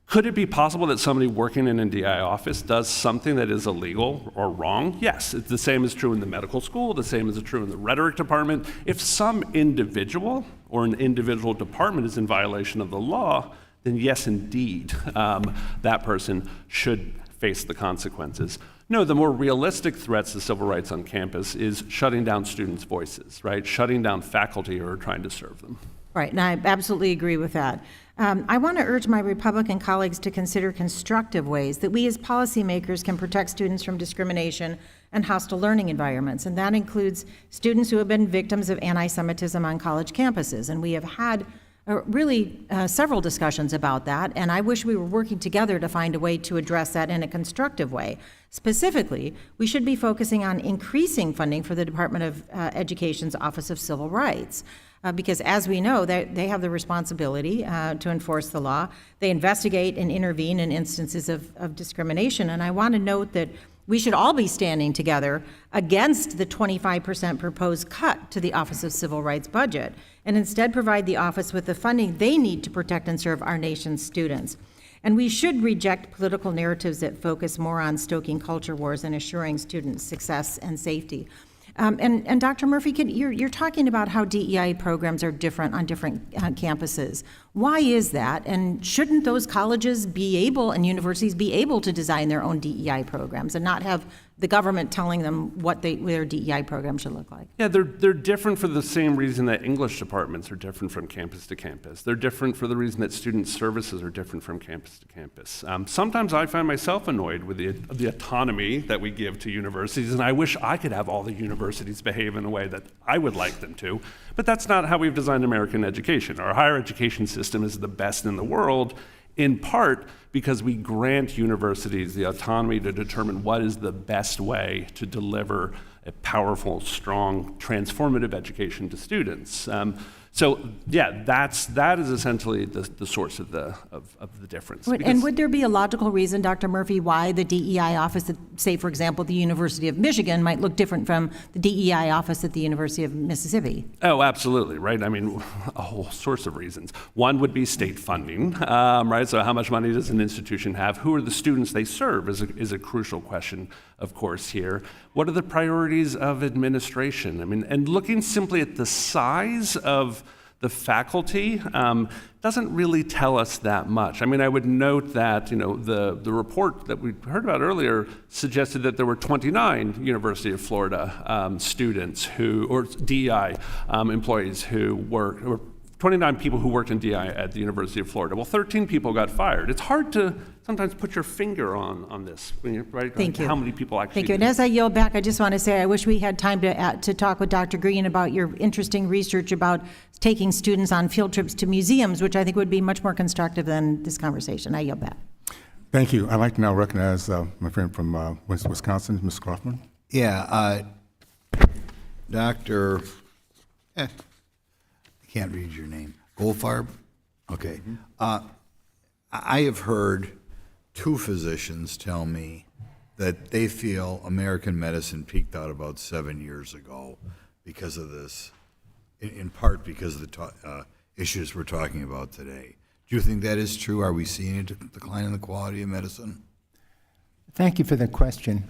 Could it be possible that somebody working in a DEI office does something that is illegal or wrong? Yes. It's the same is true in the medical school, the same is true in the rhetoric department. If some individual or an individual department is in violation of the law, then yes, indeed, that person should face the consequences. No, the more realistic threats to civil rights on campus is shutting down students' voices, right? Shutting down faculty who are trying to serve them. Right, and I absolutely agree with that. I want to urge my Republican colleagues to consider constructive ways that we as policymakers can protect students from discrimination and hostile learning environments, and that includes students who have been victims of anti-Semitism on college campuses. And we have had several discussions about that, and I wish we were working together to find a way to address that in a constructive way. Specifically, we should be focusing on increasing funding for the Department of Education's Office of Civil Rights. Because as we know, they have the responsibility to enforce the law. They investigate and intervene in instances of discrimination. And I want to note that we should all be standing together against the 25% proposed cut to the Office of Civil Rights budget, and instead provide the office with the funding they need to protect and serve our nation's students. And we should reject political narratives that focus more on stoking culture wars and assuring students' success and safety. And Dr. Murphy, you're talking about how DEI programs are different on different campuses. Why is that? And shouldn't those colleges be able and universities be able to design their own DEI programs and not have the government telling them what their DEI program should look like? Yeah, they're different for the same reason that English departments are different from campus to campus. They're different for the reason that student services are different from campus to campus. Sometimes I find myself annoyed with the autonomy that we give to universities, and I wish I could have all the universities behave in a way that I would like them to. But that's not how we've designed American education. Our higher education system is the best in the world, in part because we grant universities the autonomy to determine what is the best way to deliver a powerful, strong, transformative education to students. So yeah, that is essentially the source of the difference. And would there be a logical reason, Dr. Murphy, why the DEI office at, say, for example, the University of Michigan might look different from the DEI office at the University of Mississippi? Oh, absolutely, right? A whole source of reasons. One would be state funding, right? So how much money does an institution have? Who are the students they serve is a crucial question, of course, here. What are the priorities of administration? And looking simply at the size of the faculty doesn't really tell us that much. I would note that the report that we heard about earlier suggested that there were 29 University of Florida students or DEI employees who work, or 29 people who worked in DEI at the University of Florida. Well, 13 people got fired. It's hard to sometimes put your finger on this, right? Thank you. How many people actually Thank you. And as I yield back, I just want to say I wish we had time to talk with Dr. Green about your interesting research about taking students on field trips to museums, which I think would be much more constructive than this conversation. I yield back. Thank you. I'd like to now recognize my friend from Wisconsin, Ms. Kaufman. Yeah, Dr. I can't read your name. Goldfarb? Okay. I have heard 2 physicians tell me that they feel American medicine peaked out about 7 years ago because of this, in part because of the issues we're talking about today. Do you think that is true? Are we seeing a decline in the quality of medicine? Thank you for the question.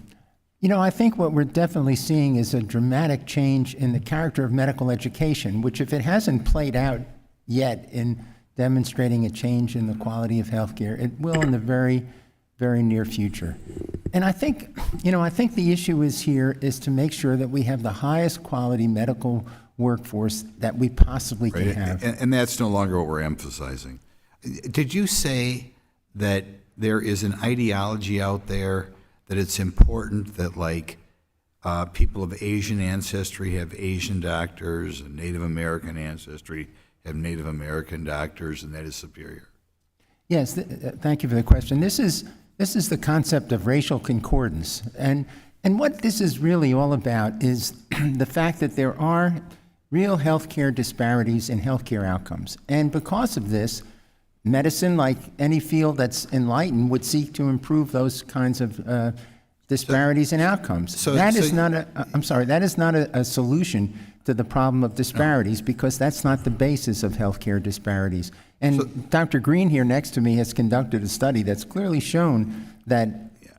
You know, I think what we're definitely seeing is a dramatic change in the character of medical education, which if it hasn't played out yet in demonstrating a change in the quality of healthcare, it will in the very, very near future. And I think the issue is to make sure that we have the highest quality medical workforce that we possibly can have. And that's no longer what we're emphasizing. Did you say that there is an ideology out there that it's important that, like, people of Asian ancestry have Asian doctors and Native American ancestry have Native American doctors, and that is superior? Yes, thank you for the question. This is the concept of racial concordance. And what this is really all about is the fact that there are real healthcare disparities in healthcare outcomes. And because of this, medicine, like any field that's enlightened, would seek to improve those kinds of disparities in outcomes. That is not a solution to the problem of disparities, because that's not the basis of healthcare disparities. And Dr. Green here next to me has conducted a study that's clearly shown that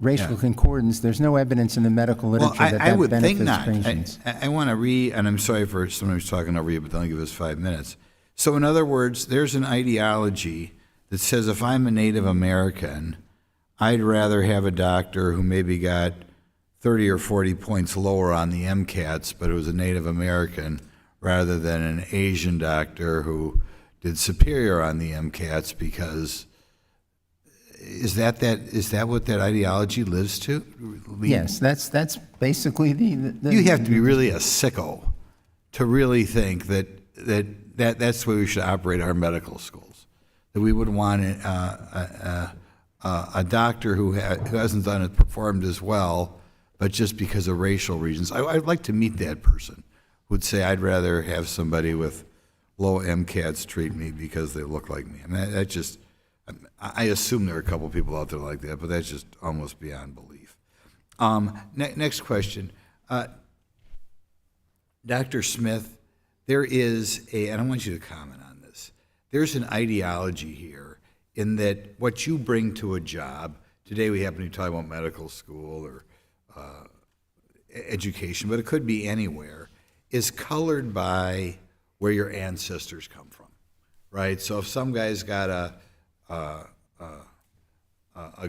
racial concordance, there's no evidence in the medical literature that I would benefits think not. patients. I want to read, and I'm sorry for someone who's talking over you, but don't give us 5 minutes. So in other words, there's an ideology that says if I'm a Native American, I'd rather have a doctor who maybe got 30 or 40 points lower on the MCATs, but it was a Native American, rather than an Asian doctor who did superior on the MCATs, because is that what that ideology lives to? Yes, that's basically the You have to be really a sicko to really think that's the way we should operate our medical schools. That we would want a doctor who hasn't performed as well, but just because of racial reasons. I'd like to meet that person who would say, I'd rather have somebody with low MCATs treat me because they look like me. I mean, I assume there are a couple people out there like that, but that's just almost beyond belief. Next question. Dr. Smith, there is and I want you to comment on this, there's an ideology here in that what you bring to a job, today we happen to be talking about medical school or education, but it could be anywhere, is colored by where your ancestors come from, right? So if some guy's got a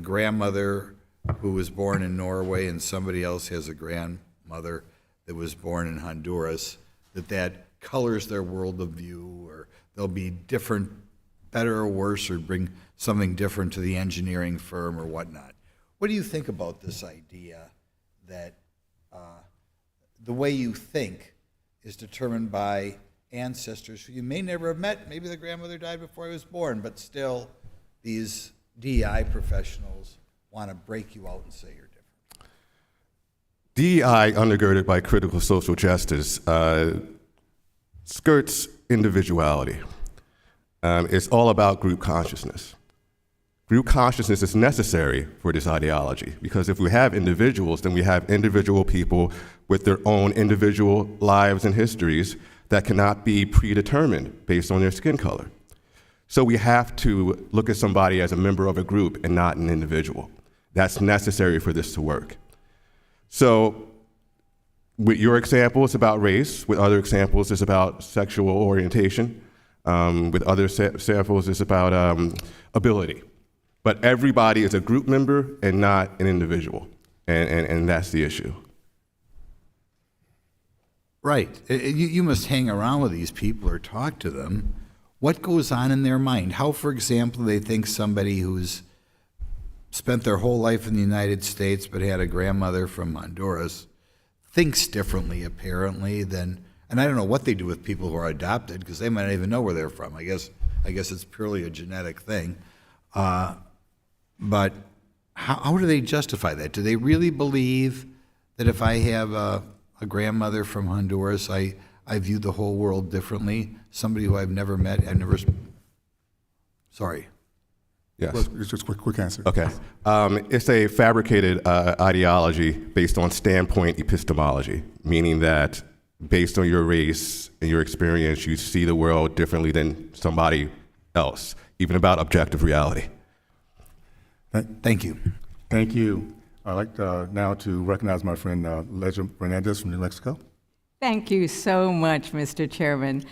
grandmother who was born in Norway and somebody else has a grandmother that was born in Honduras, that colors their world of view, or they'll be different, better or worse, or bring something different to the engineering firm or whatnot. What do you think about this idea that the way you think is determined by ancestors who you may never have met? Maybe the grandmother died before I was born, but still these DEI professionals want to break you out and say you're different. DEI, undergirded by critical social justice, skirts individuality. It's all about group consciousness. Group consciousness is necessary for this ideology, because if we have individuals, then we have individual people with their own individual lives and histories that cannot be predetermined based on their skin color. So we have to look at somebody as a member of a group and not an individual. That's necessary for this to work. So with your example, it's about race. With other examples, it's about sexual orientation. With other examples, it's about ability. But everybody is a group member and not an individual, and that's the issue. Right. You must hang around with these people or talk to them. What goes on in their mind? How, for example, they think somebody who's spent their whole life in the United States but had a grandmother from Honduras thinks differently, apparently, than, and I don't know what they do with people who are adopted, because they might not even know where they're from. I guess it's purely a genetic thing. But how do they justify that? Do they really believe that if I have a grandmother from Honduras, I view the whole world differently? Somebody who I've never met, Sorry. Yes. It's just a quick answer. Okay. It's a fabricated ideology based on standpoint epistemology, meaning that based on your race and your experience, you see the world differently than somebody else, even about objective reality. Thank you. Thank you. I'd like now to recognize my friend Ledger Hernandez from New Mexico. Thank you so much, Mr. Chairman,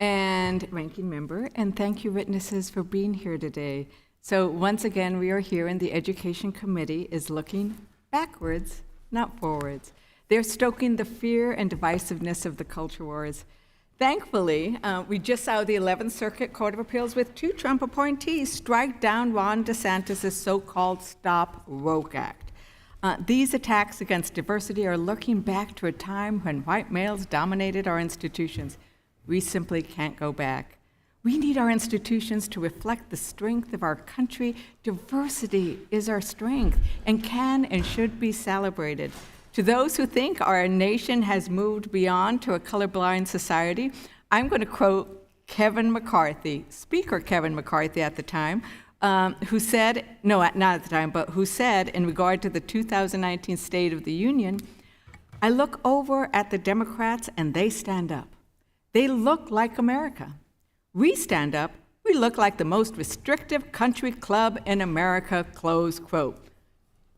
and Ranking Member, and thank you, witnesses, for being here today. So once again, we are here, and the Education Committee is looking backwards, not forwards. They're stoking the fear and divisiveness of the culture wars. Thankfully, we just saw the 11th Circuit Court of Appeals with 2 Trump appointees strike down Ron DeSantis' so-called Stop Woke Act. These attacks against diversity are looking back to a time when white males dominated our institutions. We simply can't go back. We need our institutions to reflect the strength of our country. Diversity is our strength and can and should be celebrated. To those who think our nation has moved beyond to a colorblind society, I'm going to quote Kevin McCarthy, Speaker Kevin McCarthy at the time, who said, no, not at the time, but who said in regard to the 2019 State of the Union, I look over at the Democrats and they stand up. They look like America. We stand up, we look like the most restrictive country club in America, close quote.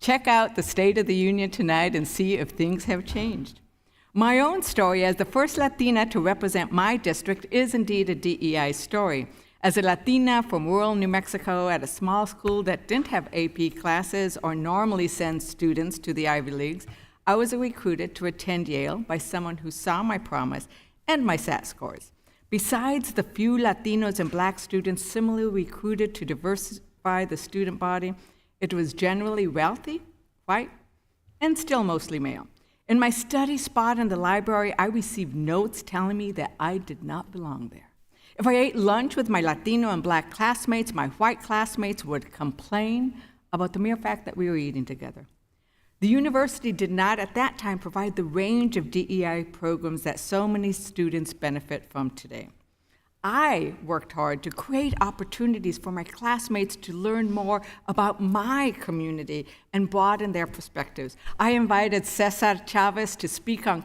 Check out the State of the Union tonight and see if things have changed. My own story as the first Latina to represent my district is indeed a DEI story. As a Latina from rural New Mexico at a small school that didn't have AP classes or normally sends students to the Ivy Leagues, I was recruited to attend Yale by someone who saw my promise and my SAT scores. Besides the few Latinos and Black students similarly recruited to diversify the student body, it was generally wealthy, white, and still mostly male. In my study spot in the library, I received notes telling me that I did not belong there. If I ate lunch with my Latino and Black classmates, my white classmates would complain about the mere fact that we were eating together. The university did not at that time provide the range of DEI programs that so many students benefit from today. I worked hard to create opportunities for my classmates to learn more about my community and broaden their perspectives. I invited Cesar Chavez to speak on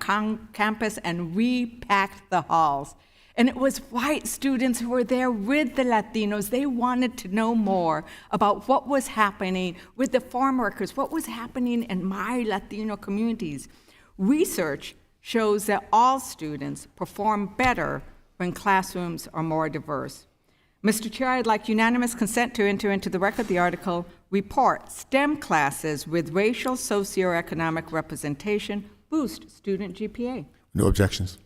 campus and repacked the halls. And it was white students who were there with the Latinos. They wanted to know more about what was happening with the farm workers, what was happening in my Latino communities. Research shows that all students perform better when classrooms are more diverse. Mr. Chair, I'd like unanimous consent to enter into the record the article, Report, STEM Classes with Racial Socioeconomic Representation Boost Student GPA. No objections.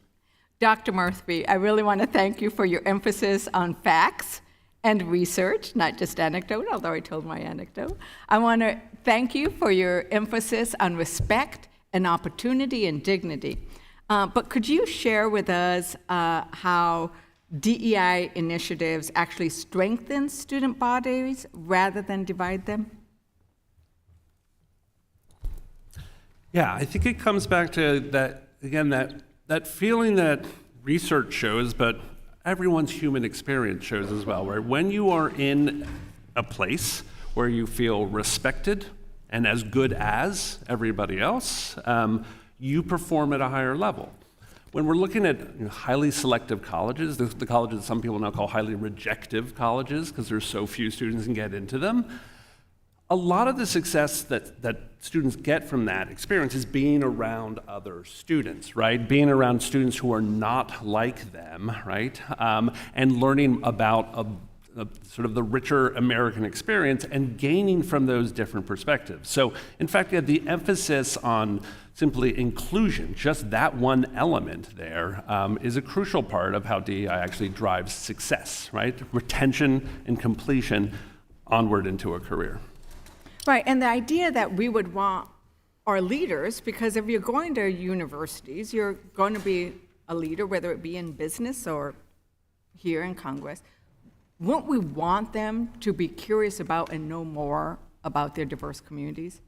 Dr. Murphy, I really want to thank you for your emphasis on facts and research, not just anecdote, although I told my anecdote. I want to thank you for your emphasis on respect and opportunity and dignity. But could you share with us how DEI initiatives actually strengthen student bodies rather than divide them? Yeah, I think it comes back to that, again, that feeling that research shows, but everyone's human experience shows as well, right? When you are in a place where you feel respected and as good as everybody else, you perform at a higher level. When we're looking at highly selective colleges, the colleges some people now call highly rejective colleges because there's so few students can get into them, a lot of the success that students get from that experience is being around other students, right? Being around students who are not like them, right? And learning about sort of the richer American experience and gaining from those different perspectives. So, in fact, the emphasis on simply inclusion, just that one element there, is a crucial part of how DEI actually drives success, right? Retention and completion onward into a career. Right, and the idea that we would want our leaders, because if you're going to universities, you're going to be a leader, whether it be in business or here in Congress, wouldn't we want them to be curious about and know more about their diverse communities?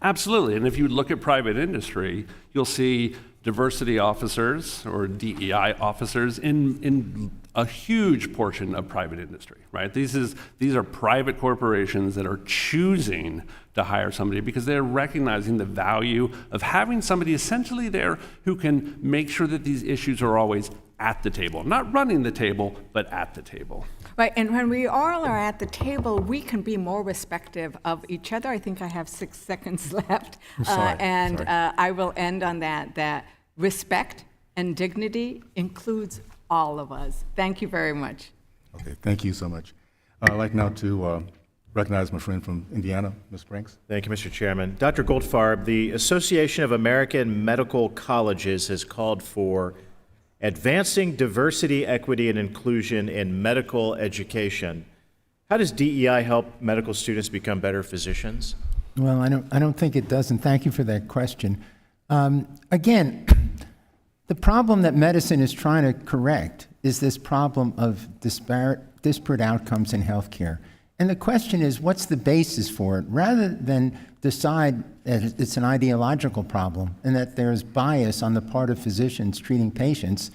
Absolutely, and if you look at private industry, you'll see diversity officers or DEI officers in a huge portion of private industry, right? These are private corporations that are choosing to hire somebody because they're recognizing the value of having somebody essentially there who can make sure that these issues are always at the table, not running the table, but at the table. Right, and when we all are at the table, we can be more respectful of each other. I think I have 6 seconds left. I will end on that respect and dignity includes all of us. Thank you very much. Okay, thank you so much. I'd like now to recognize my friend from Indiana, Ms. Franks. Thank you, Mr. Chairman. Dr. Goldfarb, the Association of American Medical Colleges has called for advancing diversity, equity, and inclusion in medical education. How does DEI help medical students become better physicians? Well, I don't think it does, and thank you for that question. Again, the problem that medicine is trying to correct is this problem of disparate outcomes in healthcare. And the question is, what's the basis for it? Rather than decide that it's an ideological problem and that there's bias on the part of physicians treating patients,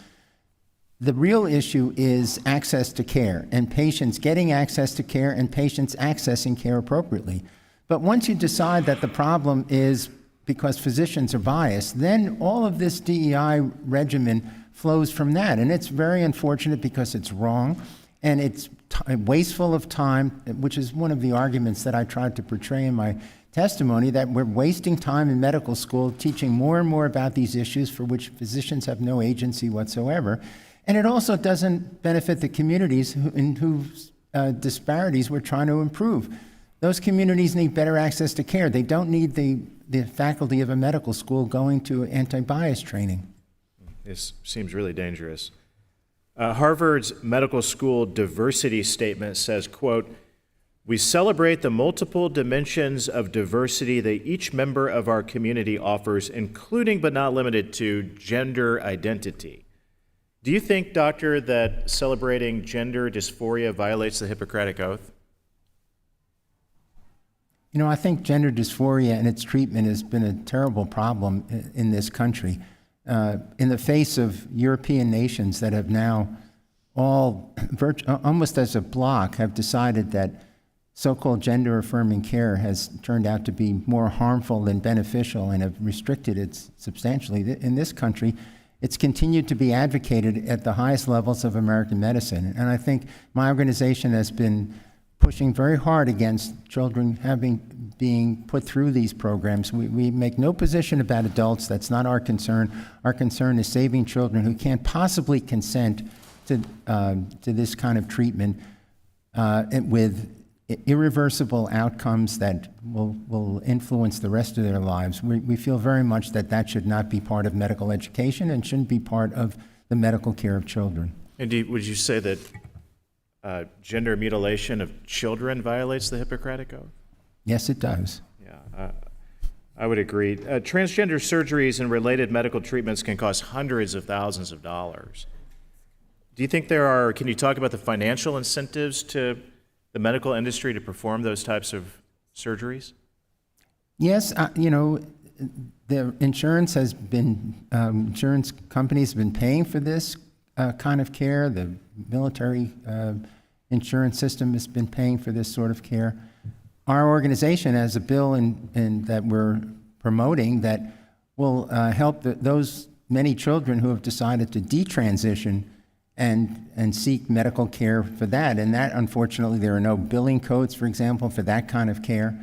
the real issue is access to care and patients getting access to care and patients accessing care appropriately. But once you decide that the problem is because physicians are biased, then all of this DEI regimen flows from that. And it's very unfortunate because it's wrong and it's wasteful of time, which is one of the arguments that I tried to portray in my testimony, that we're wasting time in medical school teaching more and more about these issues for which physicians have no agency whatsoever. And it also doesn't benefit the communities in whose disparities we're trying to improve. Those communities need better access to care. They don't need the faculty of a medical school going to anti-bias training. This seems really dangerous. Harvard's medical school diversity statement says, quote, "We celebrate the multiple dimensions of diversity that each member of our community offers, including but not limited to gender identity." Do you think, Doctor, that celebrating gender dysphoria violates the Hippocratic Oath? You know, I think gender dysphoria and its treatment has been a terrible problem in this country. In the face of European nations that have now all, almost as a block, have decided that so-called gender-affirming care has turned out to be more harmful than beneficial and have restricted it substantially. In this country, it's continued to be advocated at the highest levels of American medicine. And I think my organization has been pushing very hard against children being put through these programs. We make no position about adults. That's not our concern. Our concern is saving children who can't possibly consent to this kind of treatment with irreversible outcomes that will influence the rest of their lives. We feel very much that that should not be part of medical education and shouldn't be part of the medical care of children. And would you say that gender mutilation of children violates the Hippocratic Oath? Yes, it does. Yeah, I would agree. Transgender surgeries and related medical treatments can cost hundreds of thousands of dollars. Do you think can you talk about the financial incentives to the medical industry to perform those types of surgeries? Yes, the insurance companies have been paying for this kind of care. The military insurance system has been paying for this sort of care. Our organization has a bill that we're promoting that will help those many children who have decided to detransition and seek medical care for that. And that, unfortunately, there are no billing codes, for example, for that kind of care.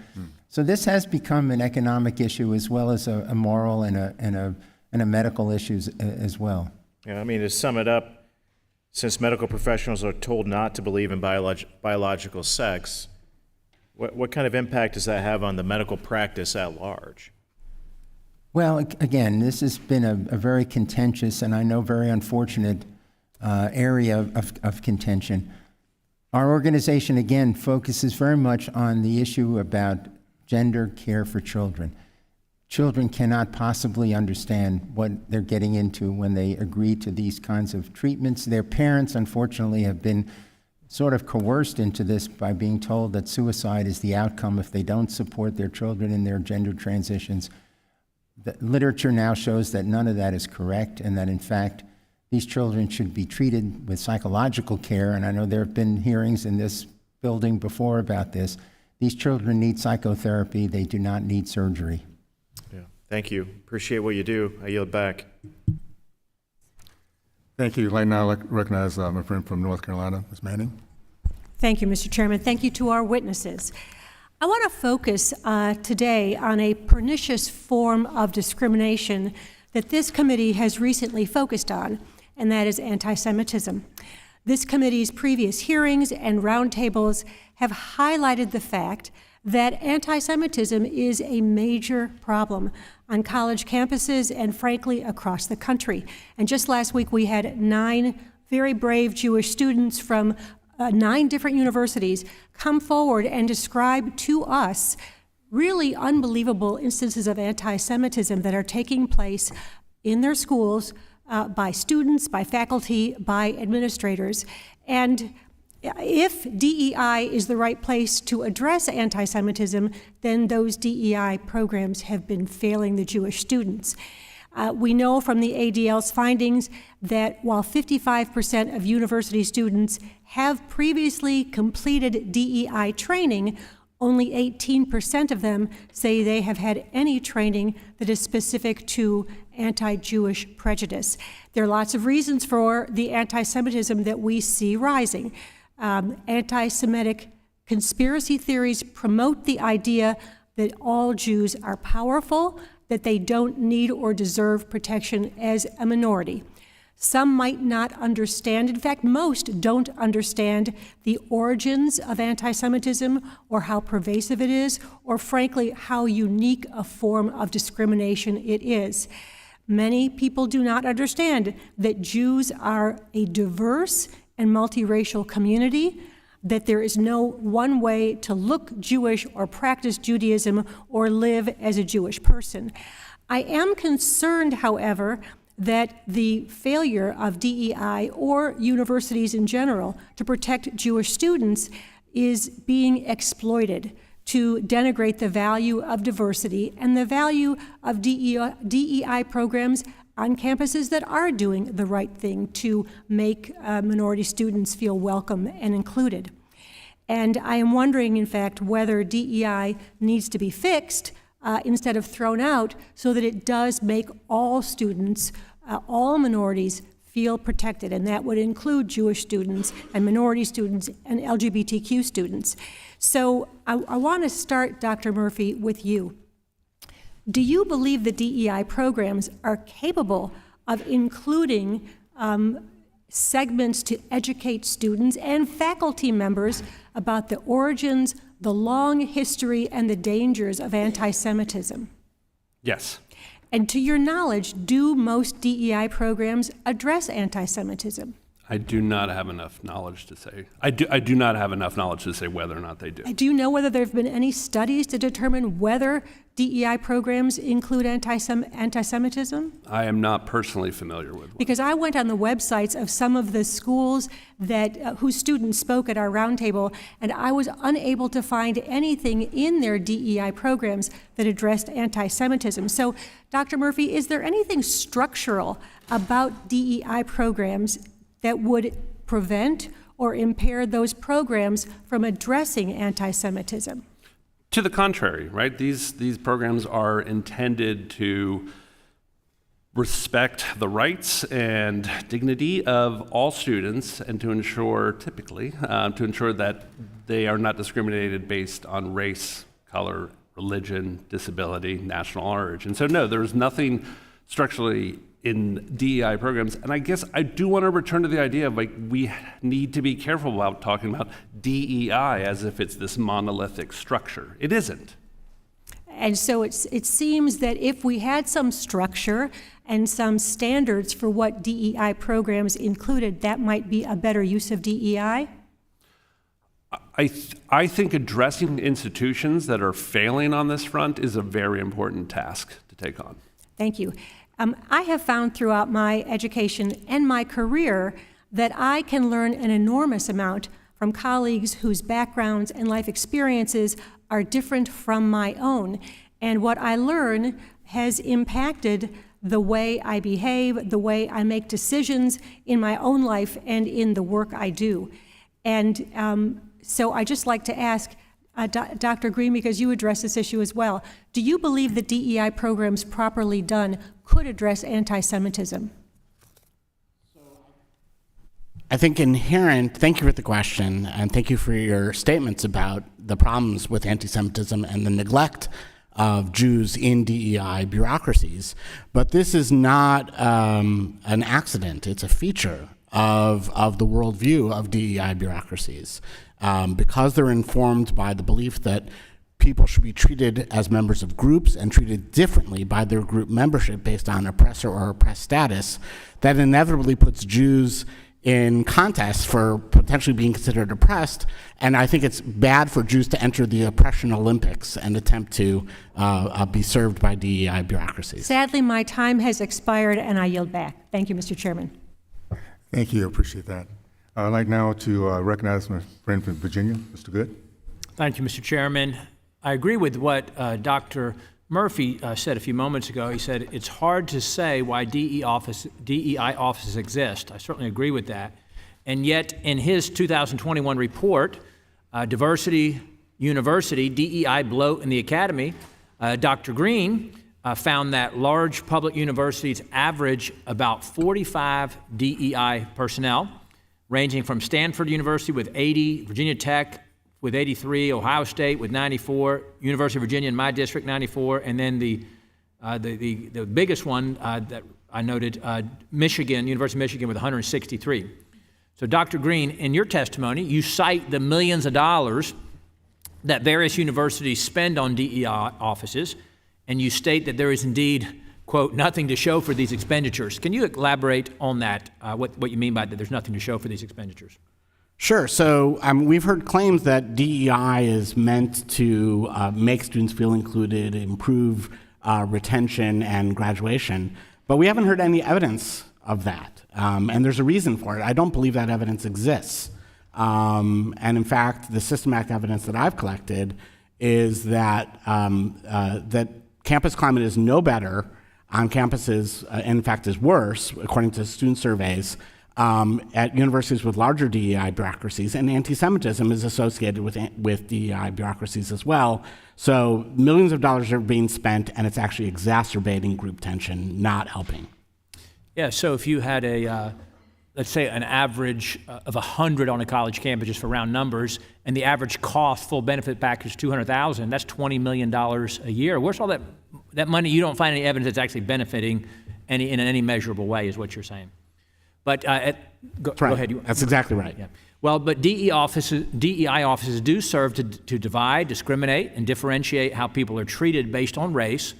So this has become an economic issue as well as a moral and a medical issue as well. Yeah, I mean, to sum it up, since medical professionals are told not to believe in biological sex, what kind of impact does that have on the medical practice at large? Well, again, this has been a very contentious and I know very unfortunate area of contention. Our organization, again, focuses very much on the issue about gender care for children. Children cannot possibly understand what they're getting into when they agree to these kinds of treatments. Their parents, unfortunately, have been sort of coerced into this by being told that suicide is the outcome if they don't support their children in their gender transitions. The literature now shows that none of that is correct, and that in fact, these children should be treated with psychological care, and I know there have been hearings in this building before about this. These children need psychotherapy. They do not need surgery. Yeah. Thank you. Appreciate what you do. I yield back. Thank you. Right now, I'd like to recognize my friend from North Carolina, Ms. Manning. Thank you, Mr. Chairman. Thank you to our witnesses. I want to focus today on a pernicious form of discrimination that this committee has recently focused on, and that is anti-Semitism. This committee's previous hearings and roundtables have highlighted the fact that anti-Semitism is a major problem on college campuses and, frankly, across the country. And just last week, we had 9 very brave Jewish students from 9 different universities come forward and describe to us really unbelievable instances of anti-Semitism that are taking place in their schools by students, by faculty, by administrators. And if DEI is the right place to address anti-Semitism, then those DEI programs have been failing the Jewish students. We know from the ADL's findings that while 55% of university students have previously completed DEI training, only 18% of them say they have had any training that is specific to anti-Jewish prejudice. There are lots of reasons for the anti-Semitism that we see rising. Anti-Semitic conspiracy theories promote the idea that all Jews are powerful, that they don't need or deserve protection as a minority. Some might not understand, in fact, most don't understand the origins of anti-Semitism or how pervasive it is, or frankly, how unique a form of discrimination it is. Many people do not understand that Jews are a diverse and multiracial community, that there is no one way to look Jewish or practice Judaism or live as a Jewish person. I am concerned, however, that the failure of DEI or universities in general to protect Jewish students is being exploited to denigrate the value of diversity and the value of DEI programs on campuses that are doing the right thing to make minority students feel welcome and included. And I am wondering, in fact, whether DEI needs to be fixed instead of thrown out so that it does make all students, all minorities, feel protected, and that would include Jewish students and minority students and LGBTQ students. So I want to start, Dr. Murphy, with you. Do you believe the DEI programs are capable of including segments to educate students and faculty members about the origins, the long history, and the dangers of anti-Semitism? Yes. And to your knowledge, do most DEI programs address anti-Semitism? I do not have enough knowledge to say. I do not have enough knowledge to say whether or not they do. Do you know whether there have been any studies to determine whether DEI programs include anti-Semitism? I am not personally familiar with one. Because I went on the websites of some of the schools that whose students spoke at our roundtable, and I was unable to find anything in their DEI programs that addressed anti-Semitism. So, Dr. Murphy, is there anything structural about DEI programs that would prevent or impair those programs from addressing anti-Semitism? To the contrary, right? These programs are intended to respect the rights and dignity of all students and to ensure, typically, to ensure that they are not discriminated based on race, color, religion, disability, national origin. So no, there's nothing structurally in DEI programs. And I guess I do want to return to the idea of we need to be careful about talking about DEI as if it's this monolithic structure. It isn't. And so it seems that if we had some structure and some standards for what DEI programs included, that might be a better use of DEI? I think addressing institutions that are failing on this front is a very important task to take on. Thank you. I have found throughout my education and my career that I can learn an enormous amount from colleagues whose backgrounds and life experiences are different from my own. And what I learn has impacted the way I behave, the way I make decisions in my own life and in the work I do. And so I just like to ask Dr. Green, because you address this issue as well, do you believe that DEI programs properly done could address anti-Semitism? I think thank you for the question, and thank you for your statements about the problems with anti-Semitism and the neglect of Jews in DEI bureaucracies. But this is not an accident. It's a feature of the worldview of DEI bureaucracies. Because they're informed by the belief that people should be treated as members of groups and treated differently by their group membership based on oppressor or oppressed status, that inevitably puts Jews in contest for potentially being considered oppressed. And I think it's bad for Jews to enter the oppression Olympics and attempt to be served by DEI bureaucracies. Sadly, my time has expired and I yield back. Thank you, Mr. Chairman. Thank you. I appreciate that. I'd like now to recognize my friend from Virginia, Mr. Good. Thank you, Mr. Chairman. I agree with what Dr. Murphy said a few moments ago. He said it's hard to say why DEI offices exist. I certainly agree with that. And yet, in his 2021 report, Diversity University, DEI Bloat in the Academy, Dr. Green found that large public universities average about 45 DEI personnel, ranging from Stanford University with 80, Virginia Tech with 83, Ohio State with 94, University of Virginia in my district 94, and then the biggest one that I noted, Michigan, University of Michigan with 163. So Dr. Green, in your testimony, you cite the millions of dollars that various universities spend on DEI offices, and you state that there is indeed, quote, nothing to show for these expenditures. Can you elaborate on that, what you mean by that there's nothing to show for these expenditures? Sure. So we've heard claims that DEI is meant to make students feel included, improve retention and graduation, but we haven't heard any evidence of that. And there's a reason for it. I don't believe that evidence exists. And in fact, the systematic evidence that I've collected is that that campus climate is no better on campuses, in fact is worse, according to student surveys, at universities with larger DEI bureaucracies, and anti-Semitism is associated with DEI bureaucracies as well. So millions of dollars are being spent, and it's actually exacerbating group tension, not helping. Yeah, so if you had let's say an average of 100 on a college campus, just for round numbers, and the average cost, full benefit package, $200,000, that's $20 million a year. Where's all that money? You don't find any evidence that's actually benefiting in any measurable way, is what you're saying. But go ahead. That's exactly right. Yeah. Well, but DEI offices do serve to divide, discriminate, and differentiate how people are treated based on race.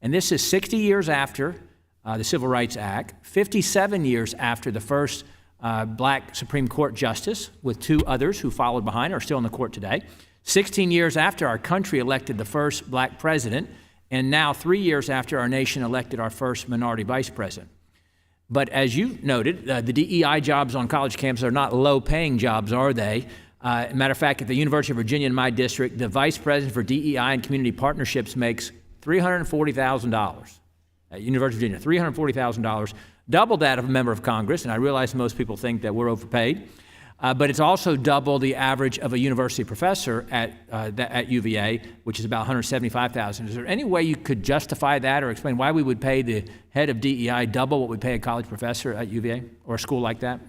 And this is 60 years after the Civil Rights Act, 57 years after the first black Supreme Court justice, with two others who followed behind are still in the court today, 16 years after our country elected the first black president, and now 3 years after our nation elected our first minority vice president. But as you noted, the DEI jobs on college campuses are not low-paying jobs, are they? Matter of fact, at the University of Virginia in my district, the vice president for DEI and community partnerships makes $340,000. At University of Virginia, $340,000, double that of a member of Congress, and I realize most people think that we're overpaid, but it's also double the average of a university professor at UVA, which is about $175,000. Is there any way you could justify that or explain why we would pay the head of DEI double what we pay a college professor at UVA or a school like that?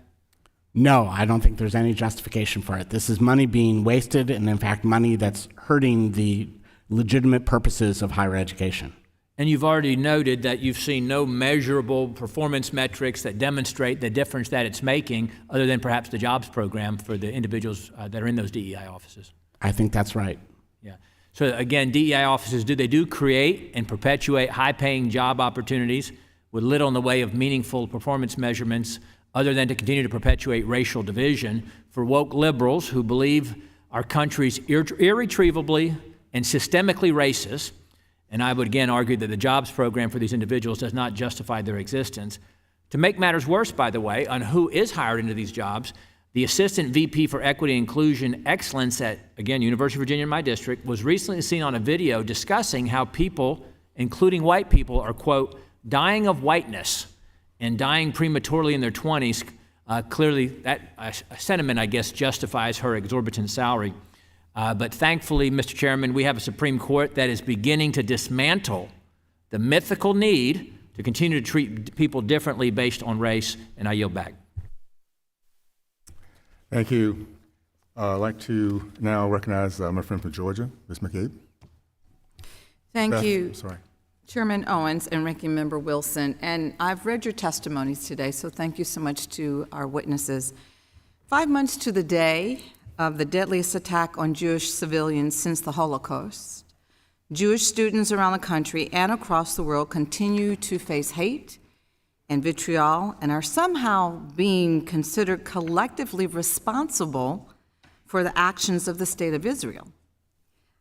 No, I don't think there's any justification for it. This is money being wasted, and in fact, money that's hurting the legitimate purposes of higher education. And you've already noted that you've seen no measurable performance metrics that demonstrate the difference that it's making, other than perhaps the jobs program for the individuals that are in those DEI offices. I think that's right. Yeah. So again, DEI offices do create and perpetuate high-paying job opportunities with little in the way of meaningful performance measurements, other than to continue to perpetuate racial division for woke liberals who believe our country's irretrievably and systemically racist. And I would again argue that the jobs program for these individuals does not justify their existence. To make matters worse, by the way, on who is hired into these jobs, the Assistant VP for Equity and Inclusion Excellence at, again, University of Virginia in my district, was recently seen on a video discussing how people including white people, are, quote, dying of whiteness and dying prematurely in their 20s. Clearly, that sentiment, I guess, justifies her exorbitant salary. But thankfully, Mr. Chairman, we have a Supreme Court that is beginning to dismantle the mythical need to continue to treat people differently based on race, and I yield back. Thank you. I'd like to now recognize my friend from Georgia, Ms. McCabe. Thank Beth, you, sorry. Chairman Owens and Ranking Member Wilson. And I've read your testimonies today, so thank you so much to our witnesses. 5 months to the day of the deadliest attack on Jewish civilians since the Holocaust, Jewish students around the country and across the world continue to face hate and vitriol and are somehow being considered collectively responsible for the actions of the State of Israel,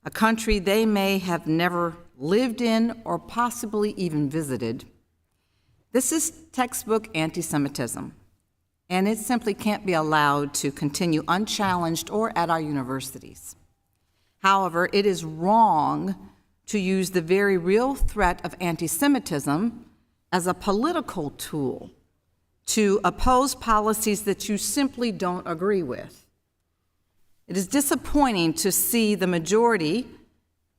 a country they may have never lived in or possibly even visited. This is textbook anti-Semitism, and it simply can't be allowed to continue unchallenged or at our universities. However, it is wrong to use the very real threat of anti-Semitism as a political tool to oppose policies that you simply don't agree with. It is disappointing to see the majority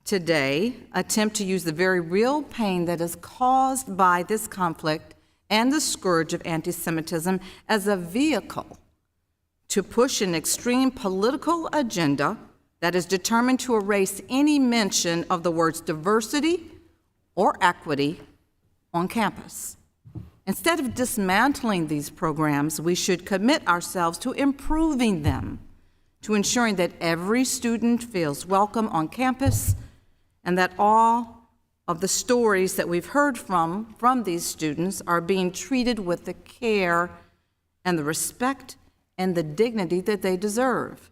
today attempt to use the very real pain that is caused by this conflict and the scourge of anti-Semitism as a vehicle to push an extreme political agenda that is determined to erase any mention of the words diversity or equity on campus. Instead of dismantling these programs, we should commit ourselves to improving them, to ensuring that every student feels welcome on campus and that all of the stories that we've heard from these students are being treated with the care and the respect and the dignity that they deserve.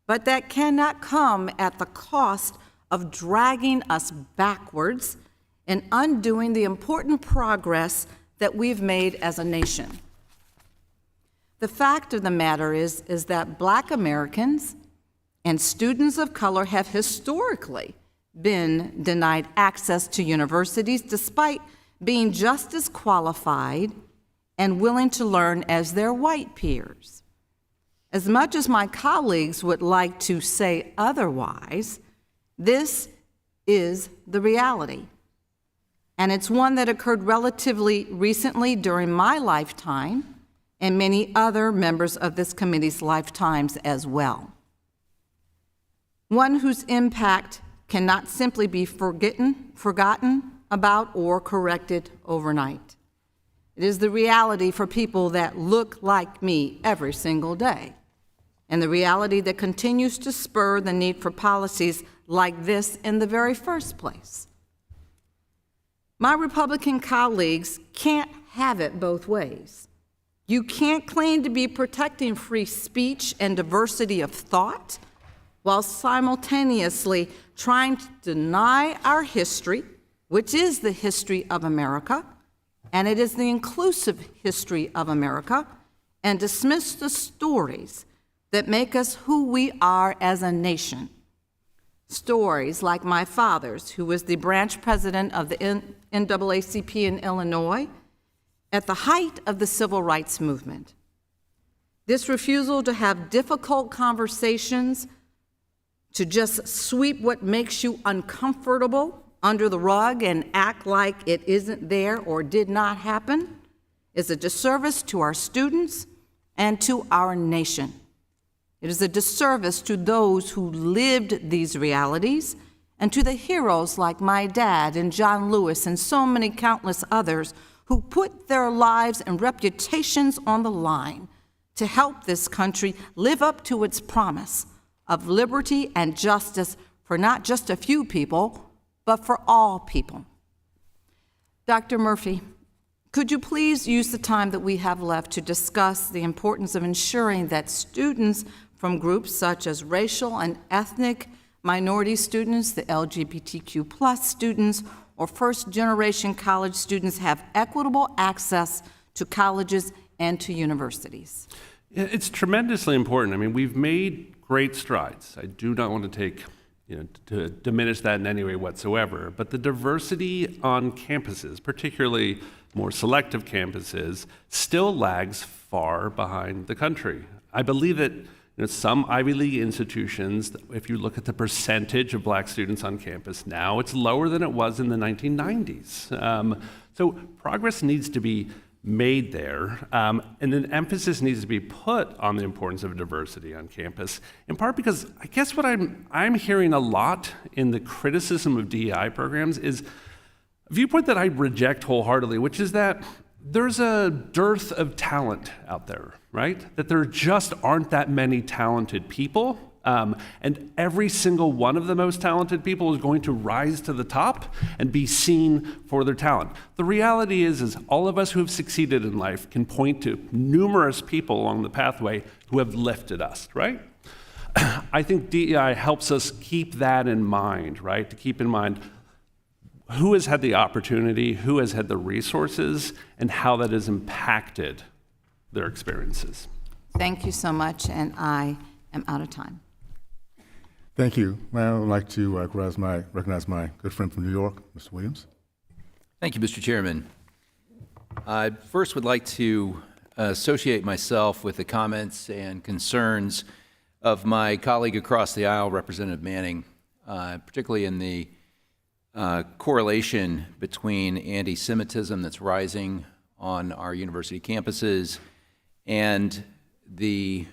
But that cannot come at the cost of dragging us backwards and undoing the important progress that we've made as a nation. The fact of the matter is that Black Americans and students of color have historically been denied access to universities despite being just as qualified and willing to learn as their white peers. As much as my colleagues would like to say otherwise, this is the reality. And it's one that occurred relatively recently during my lifetime and many other members of this committee's lifetimes as well. One whose impact cannot simply be forgotten about or corrected overnight. It is the reality for people that look like me every single day, and the reality that continues to spur the need for policies like this in the very first place. My Republican colleagues can't have it both ways. You can't claim to be protecting free speech and diversity of thought while simultaneously trying to deny our history, which is the history of America, and it is the inclusive history of America, and dismiss the stories that make us who we are as a nation. Stories like my father's, who was the branch president of the NAACP in Illinois at the height of the civil rights movement. This refusal to have difficult conversations, to just sweep what makes you uncomfortable under the rug and act like it isn't there or did not happen, is a disservice to our students and to our nation. It is a disservice to those who lived these realities and to the heroes like my dad and John Lewis and so many countless others who put their lives and reputations on the line to help this country live up to its promise of liberty and justice for not just a few people, but for all people. Dr. Murphy, could you please use the time that we have left to discuss the importance of ensuring that students from groups such as racial and ethnic minority students, the LGBTQ+ students, or first-generation college students have equitable access to colleges and to universities? It's tremendously important. I mean, we've made great strides. I do not want to take to diminish that in any way whatsoever. But the diversity on campuses, particularly more selective campuses, still lags far behind the country. I believe that some Ivy League institutions, if you look at the percentage of black students on campus now, it's lower than it was in the 1990s. So progress needs to be made there, and an emphasis needs to be put on the importance of diversity on campus, in part because I guess what I'm hearing a lot in the criticism of DEI programs is a viewpoint that I reject wholeheartedly, which is that there's a dearth of talent out there, right? That there just aren't that many talented people, and every single one of the most talented people is going to rise to the top and be seen for their talent. The reality is all of us who have succeeded in life can point to numerous people along the pathway who have lifted us, right? I think DEI helps us keep that in mind, right? To keep in mind who has had the opportunity, who has had the resources, and how that has impacted their experiences. Thank you so much, and I am out of time. Thank you. I would like to recognize my good friend from New York, Mr. Williams. Thank you, Mr. Chairman. I first would like to associate myself with the comments and concerns of my colleague across the aisle, Representative Manning, particularly in the correlation between anti-Semitism that's rising on our university campuses and the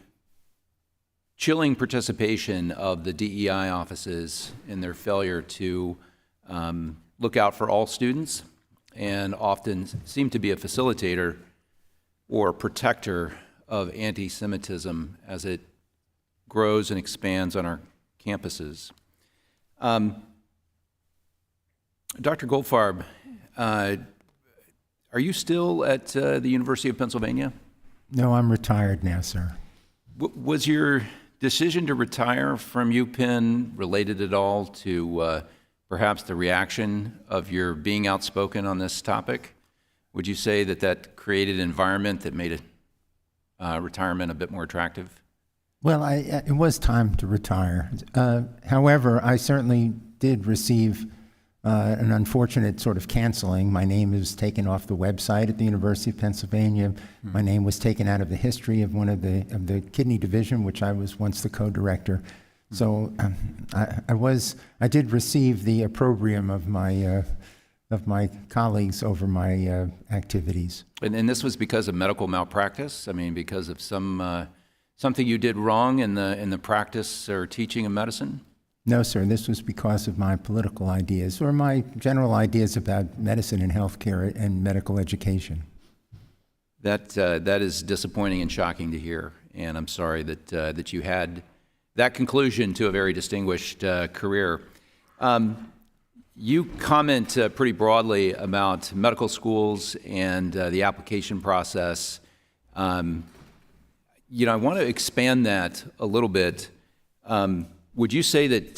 chilling participation of the DEI offices in their failure to look out for all students and often seem to be a facilitator or protector of anti-Semitism as it grows and expands on our campuses. Dr. Goldfarb, are you still at the University of Pennsylvania? No, I'm retired now, sir. Was your decision to retire from UPenn related at all to perhaps the reaction of your being outspoken on this topic? Would you say that that created an environment that made retirement a bit more attractive? Well, it was time to retire. However, I certainly did receive an unfortunate sort of canceling. My name was taken off the website at the University of Pennsylvania. My name was taken out of the history of the kidney division, which I was once the co-director. So I did receive the opprobrium of my colleagues over my activities. And this was because of medical malpractice? I mean, because of something you did wrong in the practice or teaching of medicine? No, sir. This was because of my political ideas or my general ideas about medicine and healthcare and medical education. That is disappointing and shocking to hear, and I'm sorry that you had that conclusion to a very distinguished career. You comment pretty broadly about medical schools and the application process. I want to expand that a little bit. Would you say that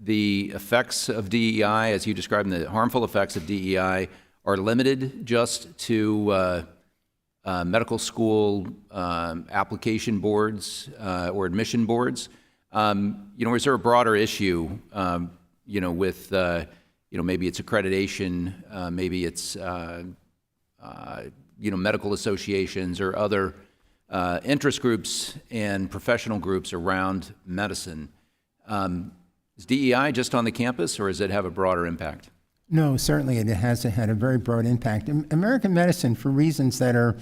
the effects of DEI, as you described them, the harmful effects of DEI, are limited just to medical school application boards or admission boards? Or is there a broader issue, with, maybe it's accreditation, maybe it's, medical associations or other interest groups and professional groups around medicine? Is DEI just on the campus, or does it have a broader impact? No, certainly it has had a very broad impact. American medicine, for reasons that are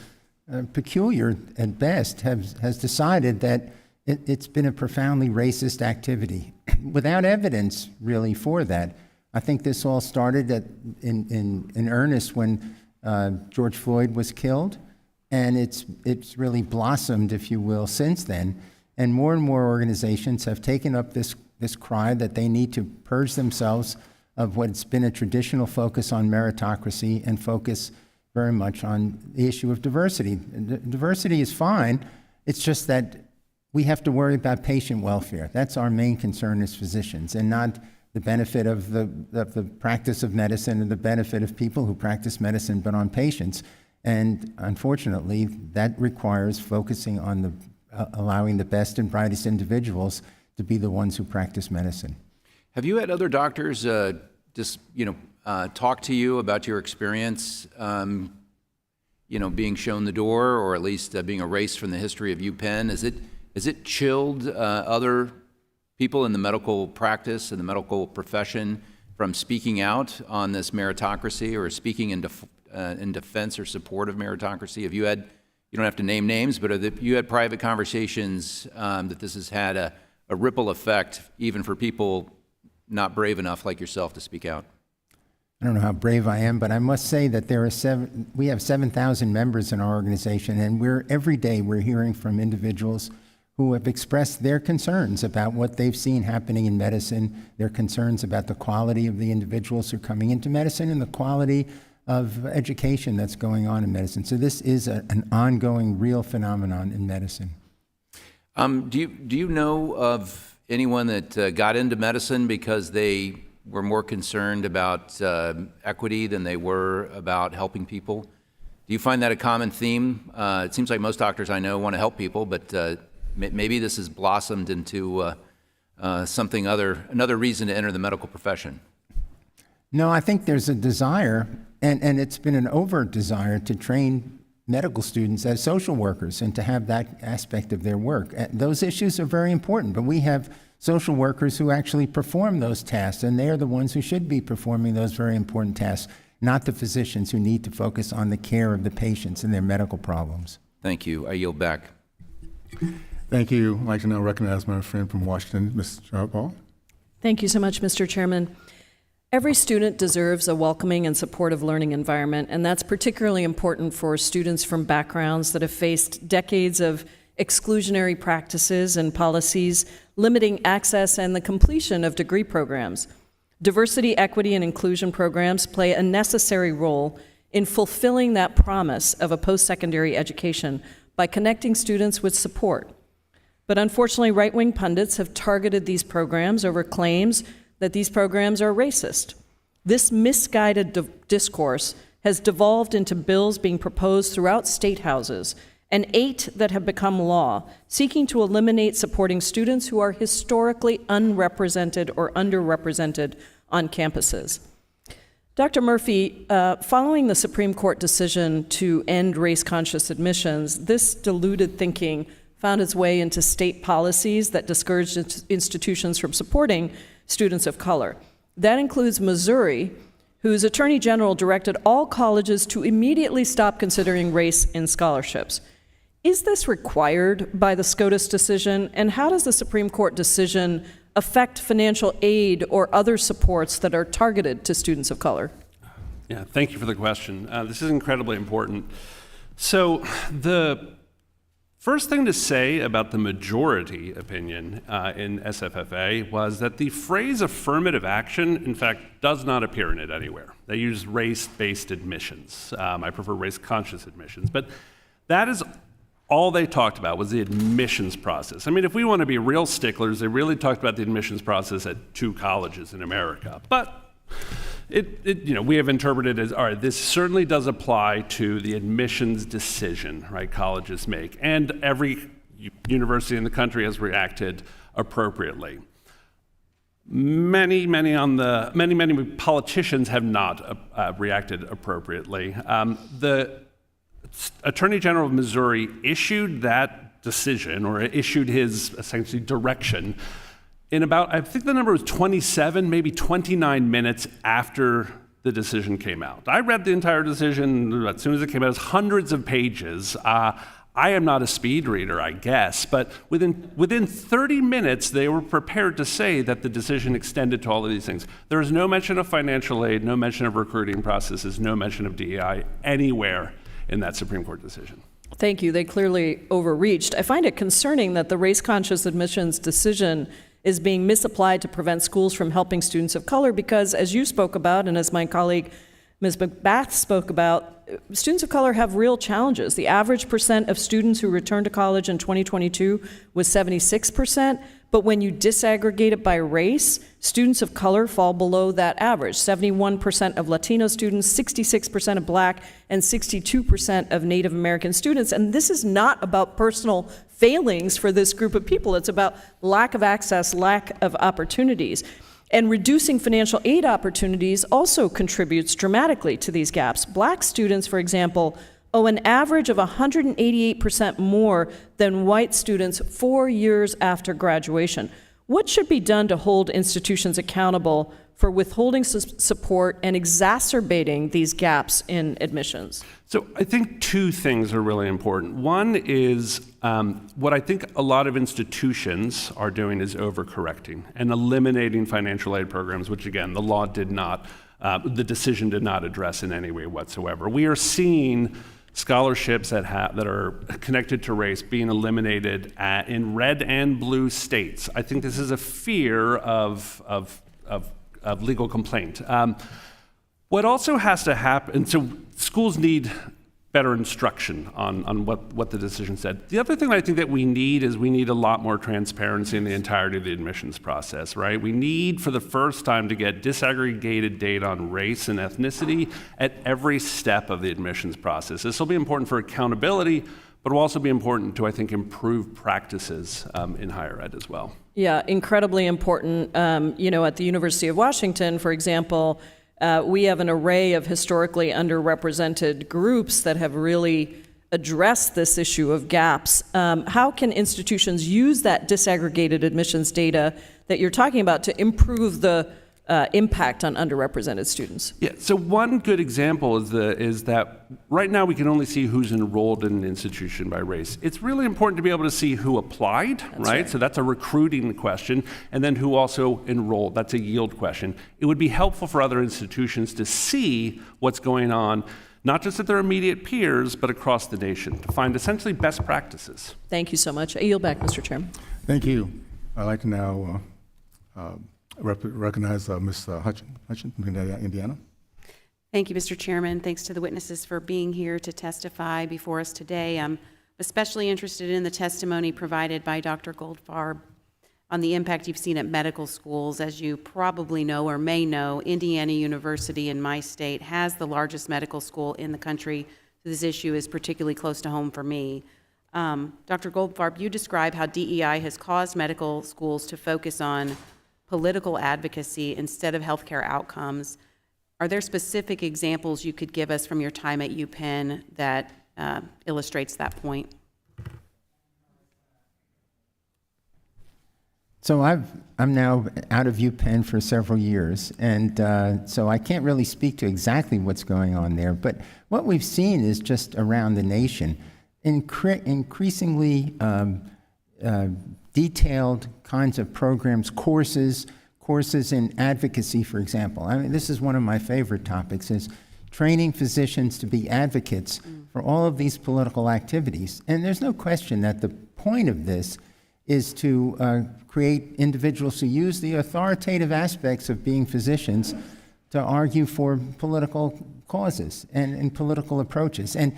peculiar at best, has decided that it's been a profoundly racist activity without evidence really for that. I think this all started in earnest when George Floyd was killed, and it's really blossomed, if you will, since then. And more organizations have taken up this cry that they need to purge themselves of what's been a traditional focus on meritocracy and focus very much on the issue of diversity. Diversity is fine. It's just that we have to worry about patient welfare. That's our main concern as physicians, and not the benefit of the practice of medicine and the benefit of people who practice medicine, but on patients. And unfortunately, that requires focusing on allowing the best and brightest individuals to be the ones who practice medicine. Have you had other doctors talk to you about your experience, being shown the door, or at least being erased from the history of UPenn? Has it chilled other people in the medical practice and the medical profession from speaking out on this meritocracy, or speaking in defense or support of meritocracy? Have you had, you don't have to name names, but have you had private conversations that this has had a ripple effect, even for people not brave enough like yourself to speak out? I don't know how brave I am, but I must say that we have 7,000 members in our organization, and every day we're hearing from individuals who have expressed their concerns about what they've seen happening in medicine, their concerns about the quality of the individuals who are coming into medicine and the quality of education that's going on in medicine. So this is an ongoing, real phenomenon in medicine. Do you know of anyone that got into medicine because they were more concerned about equity than they were about helping people? Do you find that a common theme? It seems like most doctors I know want to help people, but maybe this has blossomed into another reason to enter the medical profession. No, I think there's a desire, and it's been an overt desire to train medical students as social workers and to have that aspect of their work. Those issues are very important, but we have social workers who actually perform those tasks, and they are the ones who should be performing those very important tasks, not the physicians who need to focus on the care of the patients and their medical problems. Thank you. I yield back. Thank you. I'd like to now recognize my friend from Washington, Ms. Sharpall. Thank you so much, Mr. Chairman. Every student deserves a welcoming and supportive learning environment, and that's particularly important for students from backgrounds that have faced decades of exclusionary practices and policies limiting access and the completion of degree programs. Diversity, equity, and inclusion programs play a necessary role in fulfilling that promise of a post-secondary education by connecting students with support. But unfortunately, right-wing pundits have targeted these programs over claims that these programs are racist. This misguided discourse has devolved into bills being proposed throughout state houses, and 8 that have become law, seeking to eliminate supporting students who are historically unrepresented or underrepresented on campuses. Dr. Murphy, following the Supreme Court decision to end race-conscious admissions, this diluted thinking found its way into state policies that discouraged institutions from supporting students of color. That includes Missouri, whose Attorney General directed all colleges to immediately stop considering race in scholarships. Is this required by the SCOTUS decision, and how does the Supreme Court decision affect financial aid or other supports that are targeted to students of color? Yeah, thank you for the question. This is incredibly important. So the first thing to say about the majority opinion in SFFA was that the phrase affirmative action, in fact, does not appear in it anywhere. They use race-based admissions. I prefer race-conscious admissions, but that is all they talked about was the admissions process. I mean, if we want to be real sticklers, they really talked about the admissions process at 2 colleges in America. But we have interpreted it as, all right, this certainly does apply to the admissions decision, right, colleges make. And every university in the country has reacted appropriately. Many politicians have not reacted appropriately. The Attorney General of Missouri issued that decision, or issued his essentially direction, in about, I think the number was 27, maybe 29 minutes after the decision came out. I read the entire decision as soon as it came out. It's hundreds of pages. I am not a speed reader, I guess, but within 30 minutes, they were prepared to say that the decision extended to all of these things. There is no mention of financial aid, no mention of recruiting processes, no mention of DEI anywhere in that Supreme Court decision. Thank you. They clearly overreached. I find it concerning that the race-conscious admissions decision is being misapplied to prevent schools from helping students of color because, as you spoke about, and as my colleague Ms. McBath spoke about, students of color have real challenges. The average percent of students who returned to college in 2022 was 76%, but when you disaggregate it by race, students of color fall below that average. 71% of Latino students, 66% of Black, and 62% of Native American students. And this is not about personal failings for this group of people. It's about lack of access, lack of opportunities. And reducing financial aid opportunities also contributes dramatically to these gaps. Black students, for example, owe an average of 188% more than white students 4 years after graduation. What should be done to hold institutions accountable for withholding support and exacerbating these gaps in admissions? So I think two things are really important. One is what I think a lot of institutions are doing is overcorrecting and eliminating financial aid programs, which again, the law did not, the decision did not address in any way whatsoever. We are seeing scholarships that are connected to race being eliminated in red and blue states. I think this is a fear of legal complaint. What also has to happen, so schools need better instruction on what the decision said. The other thing I think that we need is we need a lot more transparency in the entirety of the admissions process, right? We need for the first time to get disaggregated data on race and ethnicity at every step of the admissions process. This will be important for accountability, but will also be important to, I think, improve practices in higher ed as well. Yeah, incredibly important. At the University of Washington, for example, we have an array of historically underrepresented groups that have really addressed this issue of gaps. How can institutions use that disaggregated admissions data that you're talking about to improve the impact on underrepresented students? Yeah, so one good example is that right now we can only see who's enrolled in an institution by race. It's really important to be able to see who applied, right? So that's a recruiting question, and then who also enrolled. That's a yield question. It would be helpful for other institutions to see what's going on, not just at their immediate peers, but across the nation, to find essentially best practices. Thank you so much. I yield back, Mr. Chairman. Thank you. I'd like to now recognize Ms. Hutchin from Indiana. Thank you, Mr. Chairman. Thanks to the witnesses for being here to testify before us today. I'm especially interested in the testimony provided by Dr. Goldfarb on the impact you've seen at medical schools. As you probably know or may know, Indiana University in my state has the largest medical school in the country. This issue is particularly close to home for me. Dr. Goldfarb, you describe how DEI has caused medical schools to focus on political advocacy instead of healthcare outcomes. Are there specific examples you could give us from your time at UPenn that illustrates that point? So I'm now out of UPenn for several years, and so I can't really speak to exactly what's going on there. But what we've seen is just around the nation, increasingly detailed kinds of programs, courses in advocacy, for example. I mean, this is one of my favorite topics, is training physicians to be advocates for all of these political activities. And there's no question that the point of this is to create individuals who use the authoritative aspects of being physicians to argue for political causes and political approaches. And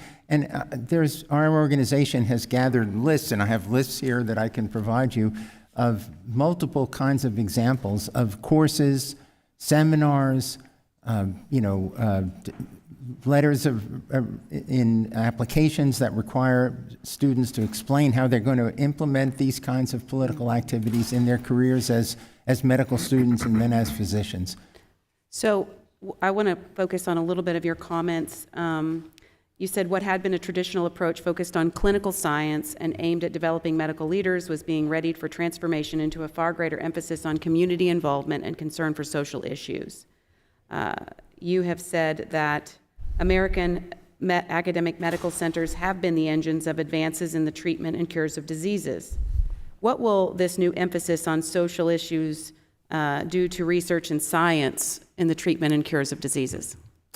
our organization has gathered lists, and I have lists here that I can provide you, of multiple kinds of examples of courses, seminars, letters in applications that require students to explain how they're going to implement these kinds of political activities in their careers as medical students and then as physicians. So I want to focus on a little bit of your comments. You said what had been a traditional approach focused on clinical science and aimed at developing medical leaders was being readied for transformation into a far greater emphasis on community involvement and concern for social issues. You have said that American academic medical centers have been the engines of advances in the treatment and cures of diseases. What will this new emphasis on social issues do to research and science in the treatment and cures of diseases?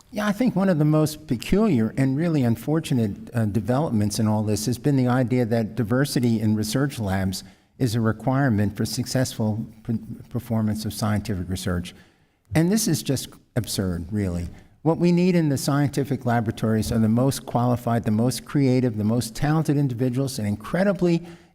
Yeah, I think one of the most peculiar and really unfortunate developments in all this has been the idea that diversity in research labs is a requirement for successful performance of scientific research. And this is just absurd, really. What we need in the scientific laboratories are the most qualified, the most creative, the most talented individuals, and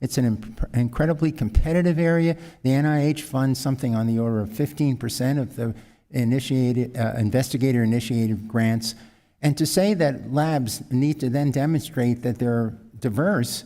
it's an incredibly competitive area. The NIH funds something on the order of 15% of the investigator-initiated grants. And to say that labs need to then demonstrate that they're diverse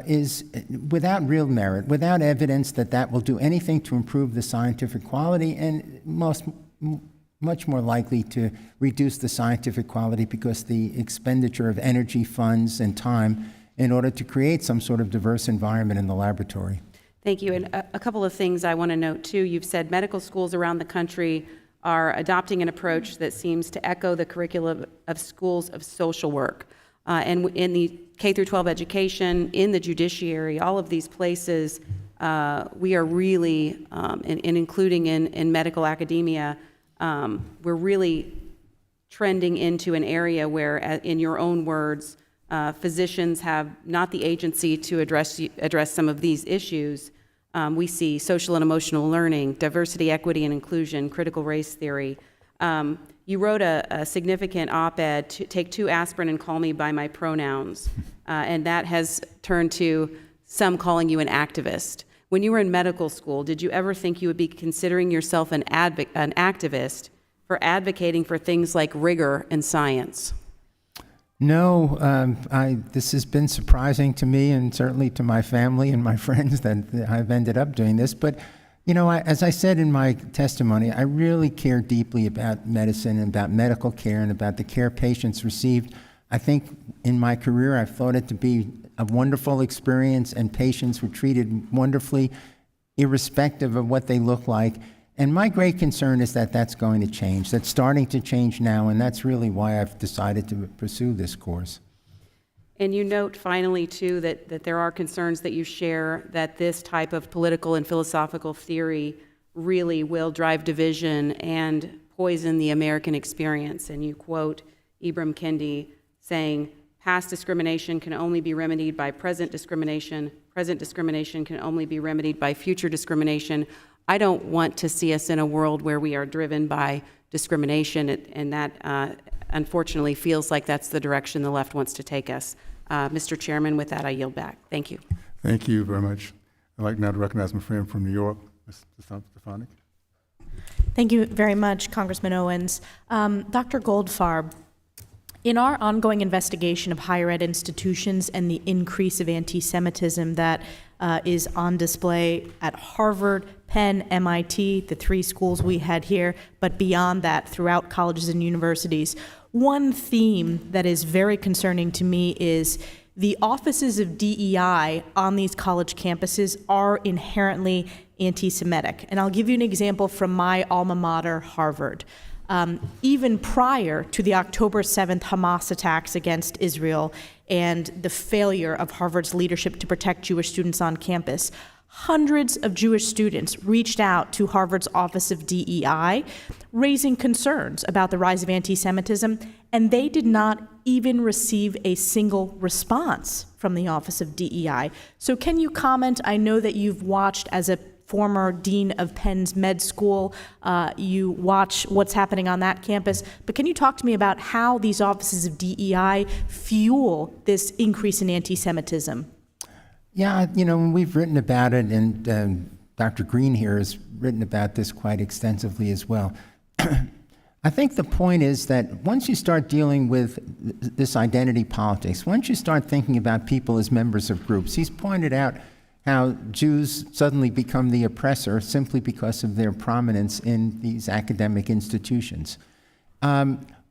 is without real merit, without evidence that that will do anything to improve the scientific quality, and much more likely to reduce the scientific quality because the expenditure of energy, funds, and time in order to create some sort of diverse environment in the laboratory. Thank you. And a couple of things I want to note, too. You've said medical schools around the country are adopting an approach that seems to echo the curriculum of schools of social work. And in the K through 12 education, in the judiciary, all of these places, we are really, including in medical academia, we're really trending into an area where, in your own words, physicians have not the agency to address some of these issues. We see social and emotional learning, diversity, equity, and inclusion, critical race theory. You wrote a significant op-ed, Take 2 Aspirin and Call Me by My Pronouns, and that has turned to some calling you an activist. When you were in medical school, did you ever think you would be considering yourself an activist for advocating for things like rigor in science? No, this has been surprising to me and certainly to my family and my friends that I've ended up doing this. But, you know, as I said in my testimony, I really care deeply about medicine and about medical care and about the care patients received. I think in my career I've thought it to be a wonderful experience, and patients were treated wonderfully, irrespective of what they look like. And my great concern is that that's going to change. That's starting to change now, and that's really why I've decided to pursue this course. And you note finally, too, that there are concerns that you share that this type of political and philosophical theory really will drive division and poison the American experience. And you quote Ibram Kendi saying, "Past discrimination can only be remedied by present discrimination. Present discrimination can only be remedied by future discrimination." I don't want to see us in a world where we are driven by discrimination, and that unfortunately feels like that's the direction the left wants to take us. Mr. Chairman, with that, I yield back. Thank you. Thank you very much. I'd like now to recognize my friend from New York, Ms. Stefanik. Thank you very much, Congressman Owens. Dr. Goldfarb, in our ongoing investigation of higher ed institutions and the increase of anti-Semitism that is on display at Harvard, Penn, MIT, the 3 schools we had here, but beyond that, throughout colleges and universities, one theme that is very concerning to me is the offices of DEI on these college campuses are inherently anti-Semitic. And I'll give you an example from my alma mater, Harvard. Even prior to the October 7th Hamas attacks against Israel and the failure of Harvard's leadership to protect Jewish students on campus, hundreds of Jewish students reached out to Harvard's Office of DEI, raising concerns about the rise of anti-Semitism, and they did not even receive a single response from the Office of DEI. So can you comment? I know that you've watched, as a former dean of Penn's med school, you watch what's happening on that campus, but can you talk to me about how these offices of DEI fuel this increase in anti-Semitism? Yeah, you know, we've written about it, and Dr. Green here has written about this quite extensively as well. I think the point is that once you start dealing with this identity politics, once you start thinking about people as members of groups, he's pointed out how Jews suddenly become the oppressor simply because of their prominence in these academic institutions.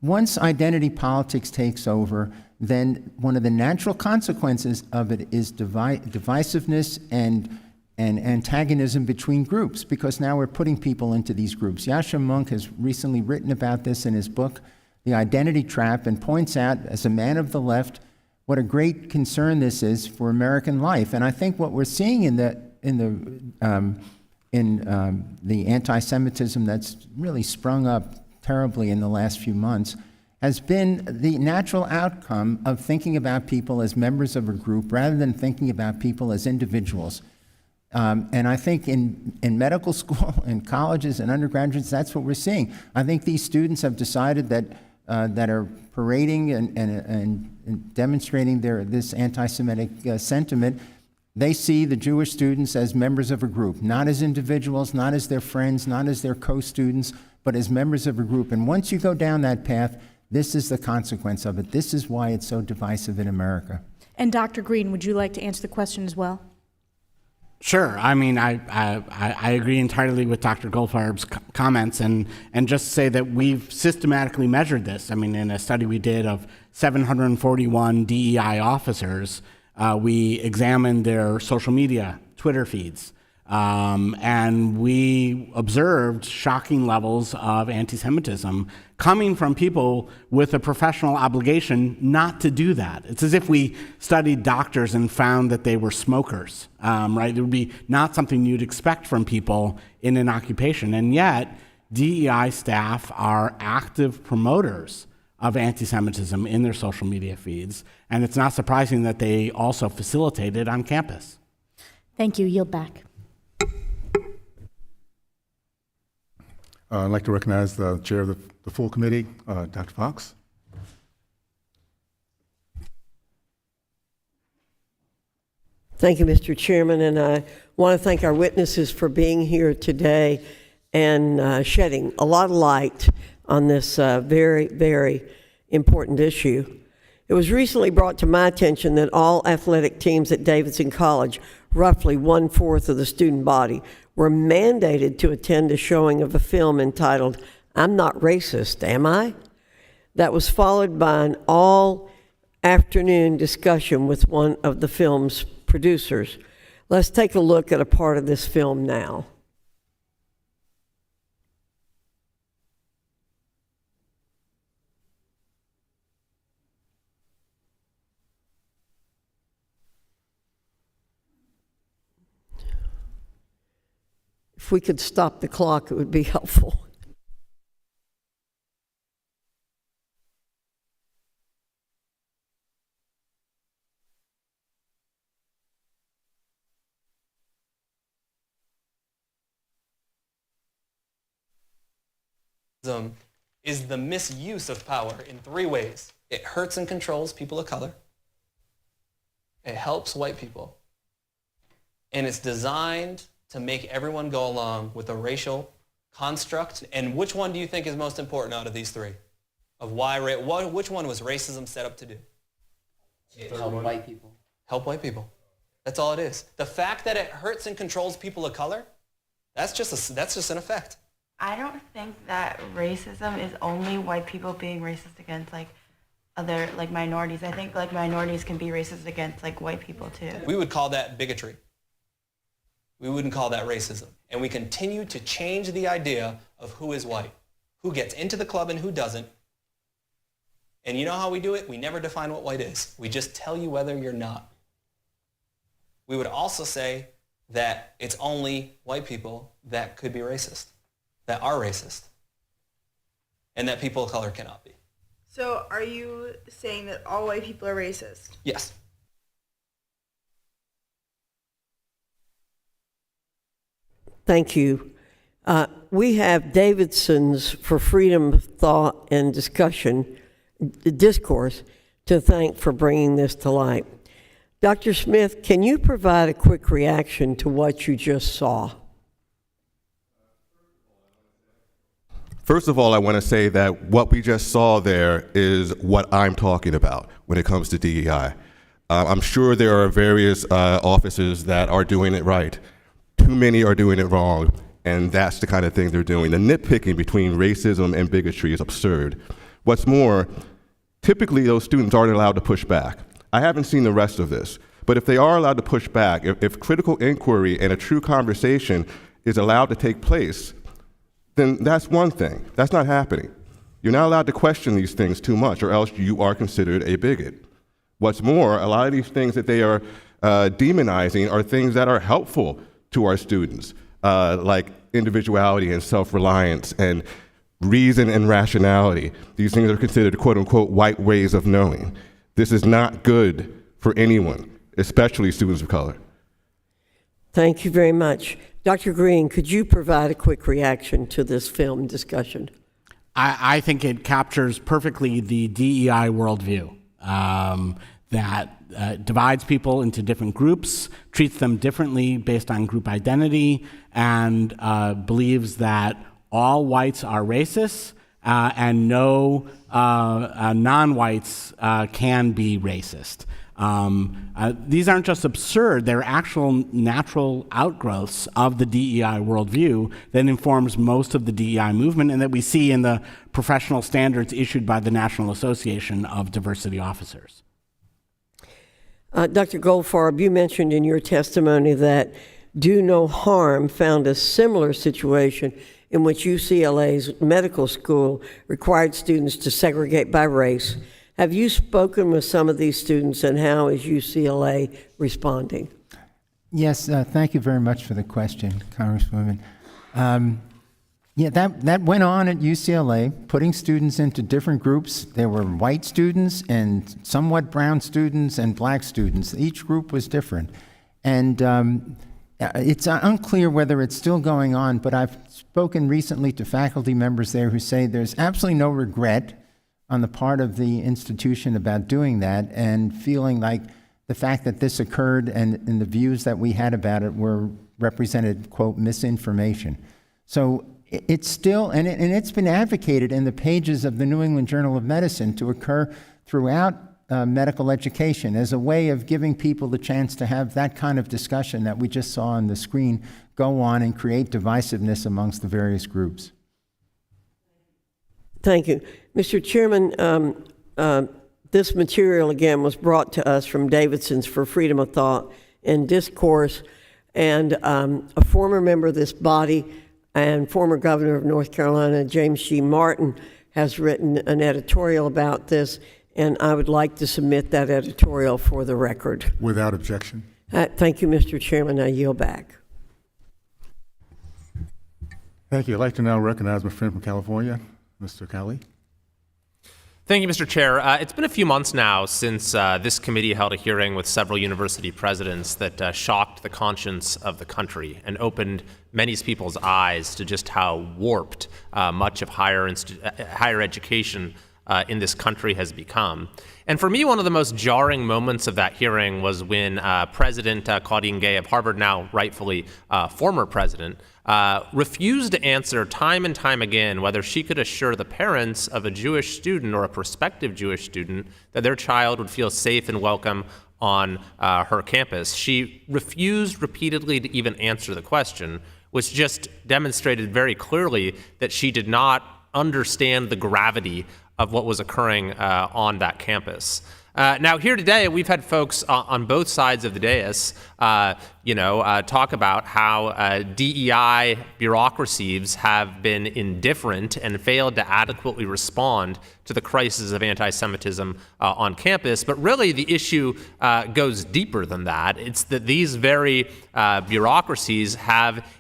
Once identity politics takes over, then one of the natural consequences of it is divisiveness and antagonism between groups, because now we're putting people into these groups. Yascha Mounk has recently written about this in his book, The Identity Trap, and points out, as a man of the left, what a great concern this is for American life. And I think what we're seeing in the anti-Semitism that's really sprung up terribly in the last few months has been the natural outcome of thinking about people as members of a group rather than thinking about people as individuals. And I think in medical school and colleges and undergraduates, that's what we're seeing. I think these students have decided that are parading and demonstrating this anti-Semitic sentiment. They see the Jewish students as members of a group, not as individuals, not as their friends, not as their co-students, but as members of a group. And once you go down that path, this is the consequence of it. This is why it's so divisive in America. And Dr. Green, would you like to answer the question as well? Sure. I mean, I agree entirely with Dr. Goldfarb's comments, and just say that we've systematically measured this. I mean, in a study we did of 741 DEI officers, we examined their social media, Twitter feeds, and we observed shocking levels of anti-Semitism coming from people with a professional obligation not to do that. It's as if we studied doctors and found that they were smokers, right? It would be not something you'd expect from people in an occupation. And yet, DEI staff are active promoters of anti-Semitism in their social media feeds, and it's not surprising that they also facilitate it on campus. Thank you. Yield back. I'd like to recognize the chair of the full committee, Dr. Fox. Thank you, Mr. Chairman, and I want to thank our witnesses for being here today and shedding a lot of light on this very, very important issue. It was recently brought to my attention that all athletic teams at Davidson College, roughly 1/4 of the student body, were mandated to attend a showing of a film entitled "I'm Not Racist, Am I?" That was followed by an all-afternoon discussion with one of the film's producers. Let's take a look at a part of this film now. If we could stop the clock, it would be helpful. Is the misuse of power in 3 ways. It hurts and controls people of color. It helps white people. And it's designed to make everyone go along with a racial construct. And which one do you think is most important out of these 3? Of which one was racism set up to do? Help white people. Help white people. That's all it is. The fact that it hurts and controls people of color, that's just an effect. I don't think that racism is only white people being racist against other minorities. I think minorities can be racist against white people too. We would call that bigotry. We wouldn't call that racism. And we continue to change the idea of who is white, who gets into the club and who doesn't. And you know how we do it? We never define what white is. We just tell you whether you're not. We would also say that it's only white people that could be racist, that are racist, and that people of color cannot be. So are you saying that all white people are racist? Yes. Thank you. We have Davidson's for Freedom of Thought and Discourse to thank for bringing this to light. Dr. Smith, can you provide a quick reaction to what you just saw? First of all, I want to say that what we just saw there is what I'm talking about when it comes to DEI. I'm sure there are various officers that are doing it right. Too many are doing it wrong, and that's the kind of thing they're doing. The nitpicking between racism and bigotry is absurd. What's more, typically those students aren't allowed to push back. I haven't seen the rest of this, but if they are allowed to push back, if critical inquiry and a true conversation is allowed to take place, then that's one thing. That's not happening. You're not allowed to question these things too much, or else you are considered a bigot. What's more, a lot of these things that they are demonizing are things that are helpful to our students, like individuality and self-reliance and reason and rationality. These things are considered quote-unquote white ways of knowing. This is not good for anyone, especially students of color. Thank you very much. Dr. Green, could you provide a quick reaction to this film discussion? I think it captures perfectly the DEI worldview that divides people into different groups, treats them differently based on group identity, and believes that all whites are racist and no non-whites can be racist. These aren't just absurd, they're actual natural outgrowths of the DEI worldview that informs most of the DEI movement and that we see in the professional standards issued by the National Association of Diversity Officers. Dr. Goldfarb, you mentioned in your testimony that Do No Harm found a similar situation in which UCLA's medical school required students to segregate by race. Have you spoken with some of these students, and how is UCLA responding? Yes, thank you very much for the question, Congresswoman. Yeah, that went on at UCLA, putting students into different groups. There were white students and somewhat brown students and black students. Each group was different. And it's unclear whether it's still going on, but I've spoken recently to faculty members there who say there's absolutely no regret on the part of the institution about doing that, and feeling like the fact that this occurred and the views that we had about it were represented, quote, misinformation. So it's still, and it's been advocated in the pages of the New England Journal of Medicine to occur throughout medical education as a way of giving people the chance to have that kind of discussion that we just saw on the screen go on and create divisiveness amongst the various groups. Thank you. Mr. Chairman, this material, again, was brought to us from Davidson's for Freedom of Thought and Discourse, and a former member of this body and former governor of North Carolina, James G. Martin, has written an editorial about this, and I would like to submit that editorial for the record. Without objection. Thank you, Mr. Chairman. I yield back. Thank you. I'd like to now recognize my friend from California, Mr. Cowley. Thank you, Mr. Chair. It's been a few months now since this committee held a hearing with several university presidents that shocked the conscience of the country and opened many people's eyes to just how warped much of higher education in this country has become. And for me, one of the most jarring moments of that hearing was when President Claudine Gay of Harvard, now rightfully former president, refused to answer time and time again whether she could assure the parents of a Jewish student or a prospective Jewish student that their child would feel safe and welcome on her campus. She refused repeatedly to even answer the question, which just demonstrated very clearly that she did not understand the gravity of what was occurring on that campus. Now, here today, we've had folks on both sides of the dais, talk about how DEI bureaucracies have been indifferent and failed to adequately respond to the crisis of anti-Semitism on campus. But really, the issue goes deeper than that. It's that these very bureaucracies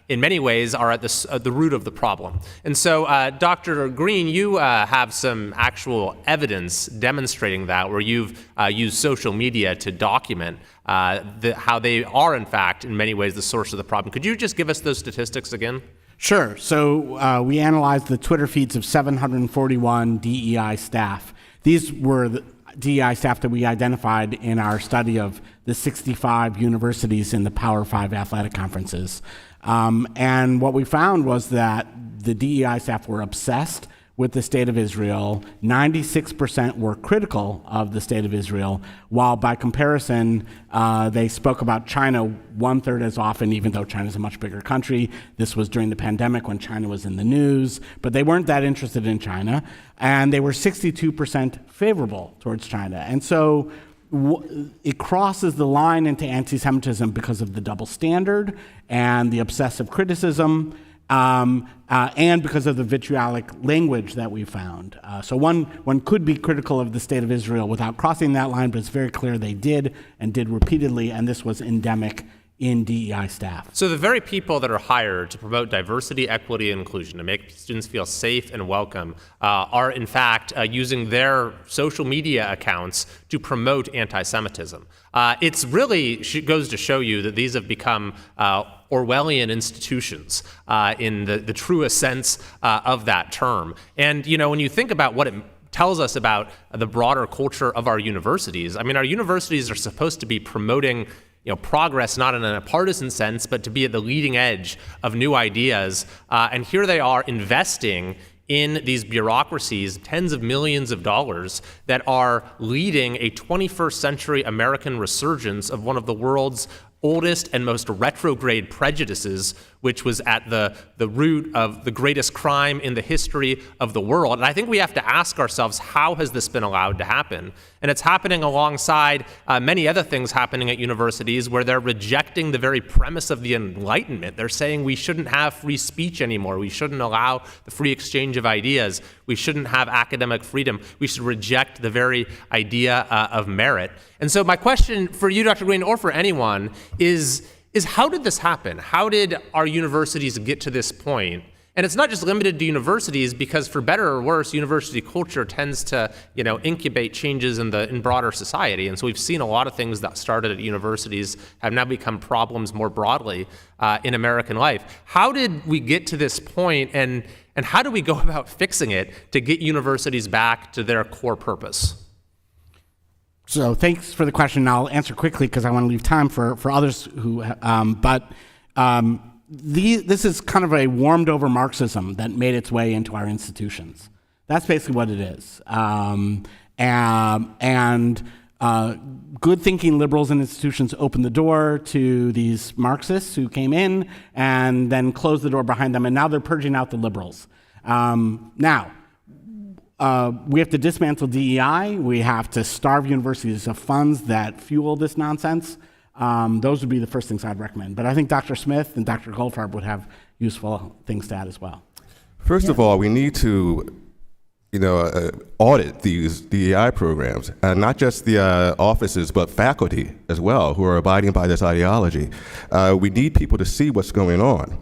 in many ways, are at the root of the problem. And so, Dr. Green, you have some actual evidence demonstrating that, where you've used social media to document how they are, in fact, in many ways, the source of the problem. Could you just give us those statistics again? Sure. So we analyzed the Twitter feeds of 741 DEI staff. These were the DEI staff that we identified in our study of the 65 universities in the Power 5 athletic conferences. And what we found was that the DEI staff were obsessed with the state of Israel. 96% were critical of the state of Israel, while by comparison, they spoke about China 1/3 as often, even though China's a much bigger country. This was during the pandemic when China was in the news, but they weren't that interested in China, and they were 62% favorable towards China. And so it crosses the line into anti-Semitism because of the double standard and the obsessive criticism, and because of the vitriolic language that we found. So one could be critical of the state of Israel without crossing that line, but it's very clear they did, and did repeatedly, and this was endemic in DEI staff. So the very people that are hired to promote diversity, equity, and inclusion, to make students feel safe and welcome, are in fact using their social media accounts to promote anti-Semitism. It's really goes to show you that these have become Orwellian institutions in the truest sense of that term. And when you think about what it tells us about the broader culture of our universities, I mean, our universities are supposed to be promoting progress, not in a partisan sense, but to be at the leading edge of new ideas. And here they are investing in these bureaucracies, tens of millions of dollars, that are leading a 21st century American resurgence of one of the world's oldest and most retrograde prejudices, which was at the root of the greatest crime in the history of the world. And I think we have to ask ourselves, how has this been allowed to happen? And it's happening alongside many other things happening at universities where they're rejecting the very premise of the Enlightenment. They're saying we shouldn't have free speech anymore. We shouldn't allow the free exchange of ideas. We shouldn't have academic freedom. We should reject the very idea of merit. And so my question for you, Dr. Green, or for anyone, is how did this happen? How did our universities get to this point? And it's not just limited to universities, because for better or worse, university culture tends to, incubate changes in broader society. And so we've seen a lot of things that started at universities have now become problems more broadly in American life. How did we get to this point, and how do we go about fixing it to get universities back to their core purpose? So thanks for the question. I'll answer quickly because I want to leave time for others who, this is kind of a warmed over Marxism that made its way into our institutions. That's basically what it is. Good thinking liberals and institutions opened the door to these Marxists who came in and then closed the door behind them, and now they're purging out the liberals. We have to dismantle DEI. We have to starve universities of funds that fuel this nonsense. Those would be the first things I'd recommend. But I think Dr. Smith and Dr. Goldfarb would have useful things to add as well. First of all, we need to audit these DEI programs, and not just the offices, but faculty as well, who are abiding by this ideology. We need people to see what's going on.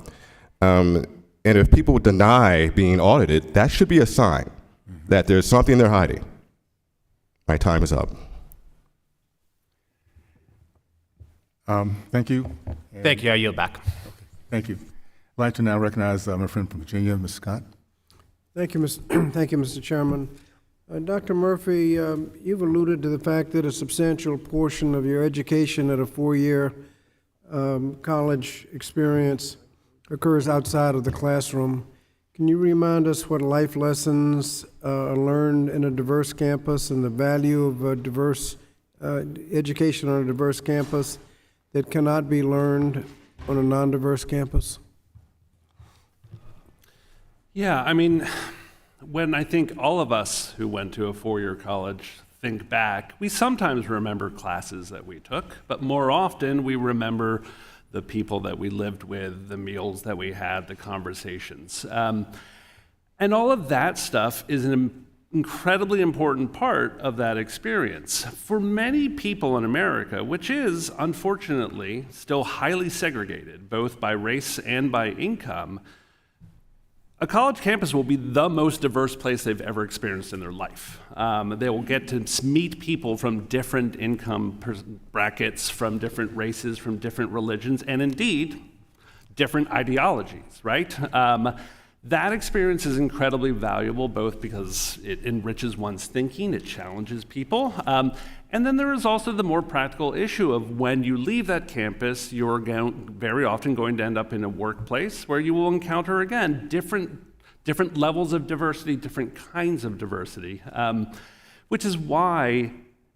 And if people deny being audited, that should be a sign that there's something they're hiding. My time is up. Thank you. Thank you. I yield back. Okay. Thank you. I'd like to now recognize my friend from Virginia, Ms. Scott. Thank you, Mr. Chairman. Dr. Murphy, you've alluded to the fact that a substantial portion of your education at a four-year college experience occurs outside of the classroom. Can you remind us what life lessons are learned in a diverse campus and the value of a diverse education on a diverse campus that cannot be learned on a non-diverse campus? Yeah, when I think all of us who went to a four-year college think back, we sometimes remember classes that we took, but more often we remember the people that we lived with, the meals that we had, the conversations. And all of that stuff is an incredibly important part of that experience. For many people in America, which is unfortunately still highly segregated, both by race and by income, a college campus will be the most diverse place they've ever experienced in their life. They will get to meet people from different income brackets, from different races, from different religions, and indeed, different ideologies, right? That experience is incredibly valuable, both because it enriches one's thinking, it challenges people, and then there is also the more practical issue of when you leave that campus, you're very often going to end up in a workplace where you will encounter, again, different levels of diversity, different kinds of diversity, which is why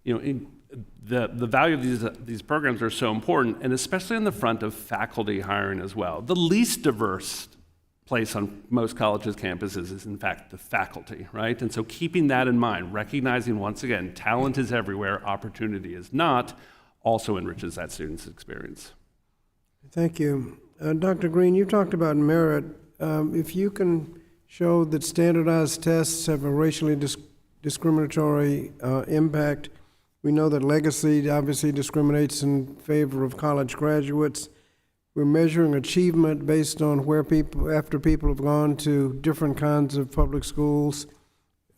the value of these programs are so important, and especially on the front of faculty hiring as well. The least diverse place on most colleges' campuses is, in fact, the faculty, right? And so keeping that in mind, recognizing, once again, talent is everywhere, opportunity is not, also enriches that student's experience. Thank you. Dr. Green, you talked about merit. If you can show that standardized tests have a racially discriminatory impact, we know that legacy obviously discriminates in favor of college graduates. We're measuring achievement based on where after people have gone to different kinds of public schools.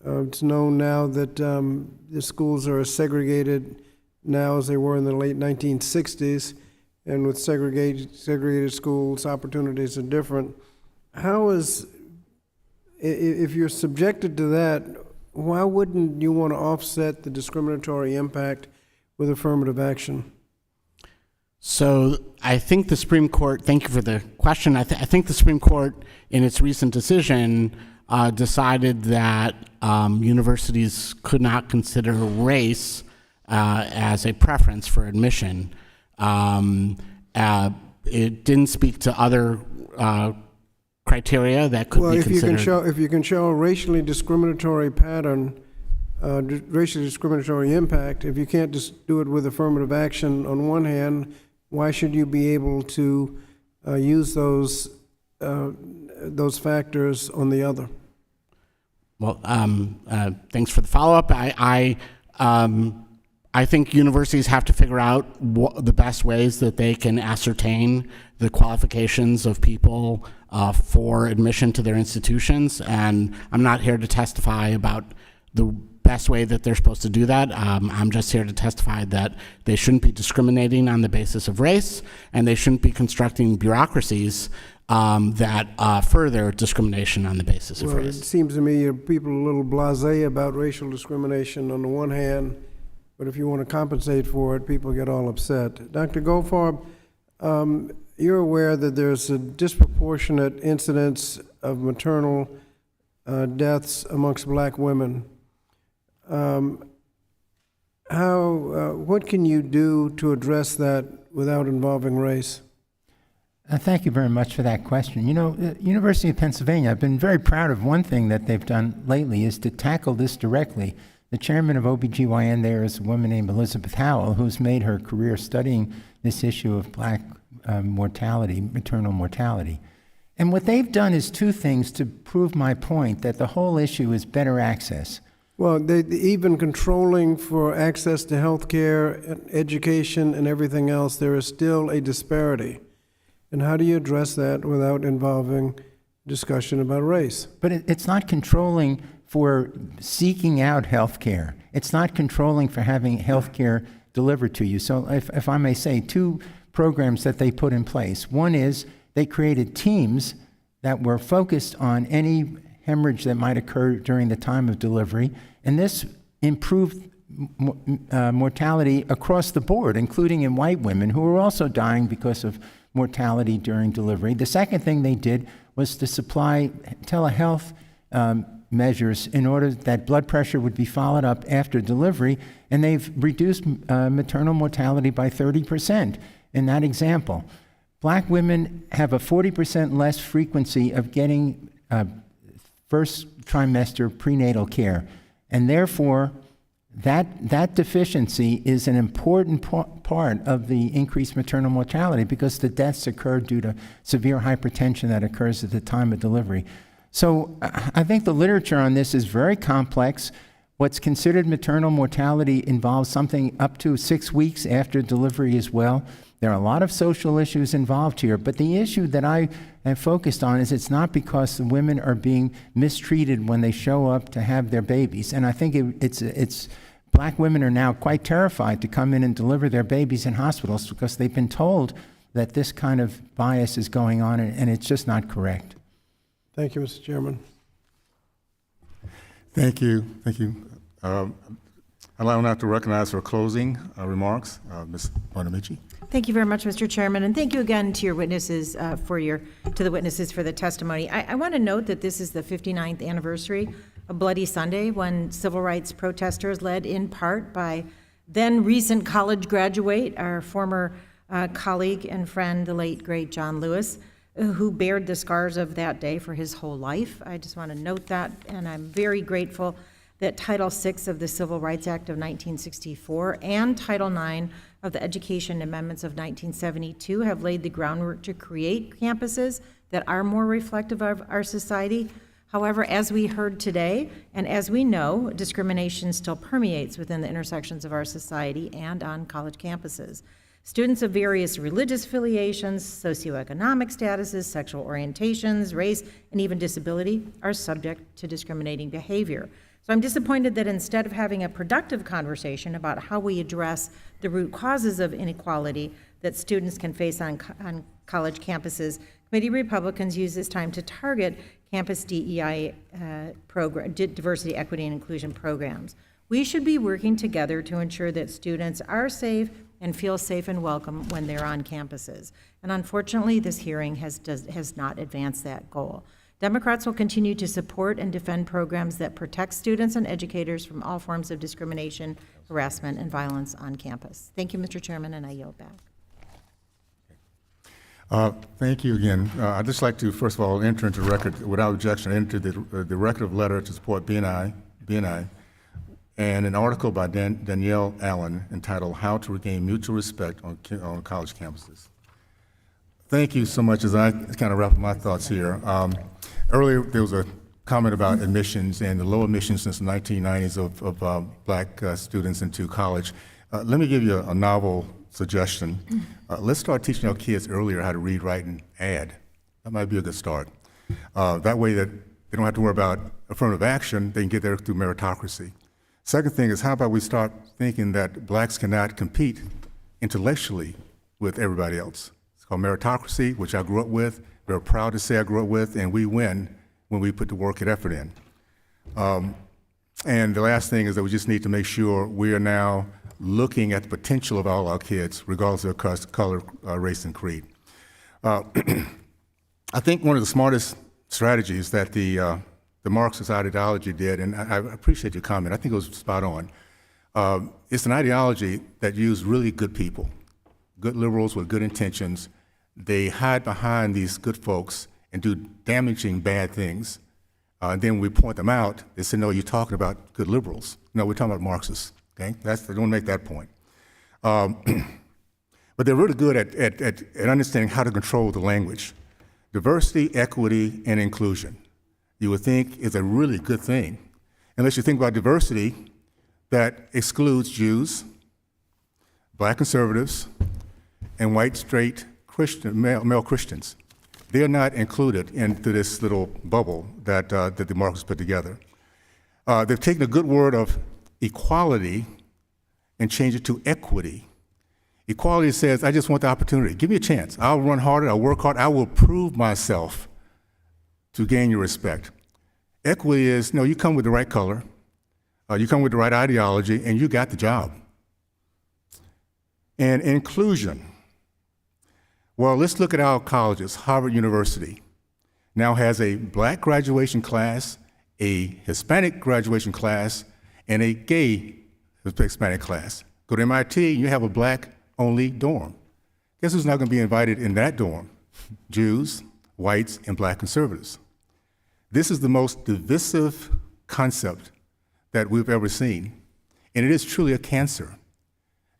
It's known now that the schools are as segregated now as they were in the late 1960s, and with segregated schools, opportunities are different. If you're subjected to that, why wouldn't you want to offset the discriminatory impact with affirmative action? So I think the Supreme Court, thank you for the question, I think the Supreme Court in its recent decision decided that universities could not consider race as a preference for admission. It didn't speak to other criteria that could be considered. If you can show a racially discriminatory pattern, racially discriminatory impact, if you can't just do it with affirmative action on one hand, why should you be able to use those factors on the other? Well, thanks for the follow-up. I think universities have to figure out the best ways that they can ascertain the qualifications of people for admission to their institutions, and I'm not here to testify about the best way that they're supposed to do that. I'm just here to testify that they shouldn't be discriminating on the basis of race, and they shouldn't be constructing bureaucracies that further discrimination on the basis of race. It seems to me people are a little blasé about racial discrimination on the one hand, but if you want to compensate for it, people get all upset. Dr. Goldfarb, you're aware that there's a disproportionate incidence of maternal deaths amongst black women. What can you do to address that without involving race? Thank you very much for that question. You know, the University of Pennsylvania, I've been very proud of one thing that they've done lately is to tackle this directly. The chairman of OBGYN there is a woman named Elizabeth Howell, who's made her career studying this issue of black mortality, maternal mortality. And what they've done is two things to prove my point that the whole issue is better access. Well, even controlling for access to health care, education, and everything else, there is still a disparity. And how do you address that without involving discussion about race? But it's not controlling for seeking out health care. It's not controlling for having health care delivered to you. So if I may say, two programs that they put in place. One is they created teams that were focused on any hemorrhage that might occur during the time of delivery, and this improved mortality across the board, including in white women who were also dying because of mortality during delivery. The second thing they did was to supply telehealth measures in order that blood pressure would be followed up after delivery, and they've reduced maternal mortality by 30% in that example. Black women have a 40% less frequency of getting first trimester prenatal care, and therefore that deficiency is an important part of the increased maternal mortality because the deaths occur due to severe hypertension that occurs at the time of delivery. So I think the literature on this is very complex. What's considered maternal mortality involves something up to 6 weeks after delivery as well. There are a lot of social issues involved here, but the issue that I have focused on is it's not because the women are being mistreated when they show up to have their babies. And I think it's black women are now quite terrified to come in and deliver their babies in hospitals because they've been told that this kind of bias is going on, and it's just not correct. Thank you, Mr. Chairman. Thank you. Thank you. I'd like now to recognize for closing remarks, Ms. Bonamici. Thank you very much, Mr. Chairman, and thank you again to your witnesses to the witnesses for the testimony. I want to note that this is the 59th anniversary of Bloody Sunday, when civil rights protesters, led in part by then recent college graduate, our former colleague and friend, the late great John Lewis, who bared the scars of that day for his whole life. I just want to note that, and I'm very grateful that Title VI of the Civil Rights Act of 1964 and Title IX of the Education Amendments of 1972 have laid the groundwork to create campuses that are more reflective of our society. However, as we heard today, and as we know, discrimination still permeates within the intersections of our society and on college campuses. Students of various religious affiliations, socioeconomic statuses, sexual orientations, race, and even disability are subject to discriminating behavior. So I'm disappointed that instead of having a productive conversation about how we address the root causes of inequality that students can face on college campuses, committee Republicans use this time to target campus DEI diversity, equity, and inclusion programs. We should be working together to ensure that students are safe and feel safe and welcome when they're on campuses. And unfortunately, this hearing has not advanced that goal. Democrats will continue to support and defend programs that protect students and educators from all forms of discrimination, harassment, and violence on campus. Thank you, Mr. Chairman, and I yield back. Thank you again. I'd just like to, first of all, enter into record, without objection, enter the record of letter to support BNI, and an article by Danielle Allen entitled "How to Regain Mutual Respect on College Campuses." Thank you so much. As I kind of wrap up my thoughts here, earlier there was a comment about admissions and the low admissions since the 1990s of black students into college. Let me give you a novel suggestion. Let's start teaching our kids earlier how to read, write, and add. That might be a good start. That way that they don't have to worry about affirmative action, they can get there through meritocracy. Second thing is, how about we start thinking that blacks cannot compete intellectually with everybody else? It's called meritocracy, which I grew up with, very proud to say I grew up with, and we win when we put the work and effort in. And the last thing is that we just need to make sure we are now looking at the potential of all our kids, regardless of their color, race, and creed. I think one of the smartest strategies that the Marxist ideology did, and I appreciate your comment, I think it was spot on. It's an ideology that used really good people, good liberals with good intentions. They hide behind these good folks and do damaging bad things. And then we point them out, they say, no, you're talking about good liberals. No, we're talking about Marxists. Okay? I don't want to make that point. But they're really good at understanding how to control the language. Diversity, equity, and inclusion, you would think is a really good thing, unless you think about diversity that excludes Jews, black conservatives, and white, straight male Christians. They are not included into this little bubble that the Marxists put together. They've taken a good word of equality and changed it to equity. Equality says, I just want the opportunity. Give me a chance. I'll run harder, I'll work hard, I will prove myself to gain your respect. Equity is, no, you come with the right color, you come with the right ideology, and you got the job. And inclusion. Well, let's look at our colleges. Harvard University now has a black graduation class, a Hispanic graduation class, and a gay Hispanic class. Go to MIT, you have a black-only dorm. Guess who's not going to be invited in that dorm? Jews, whites, and black conservatives. This is the most divisive concept that we've ever seen, and it is truly a cancer.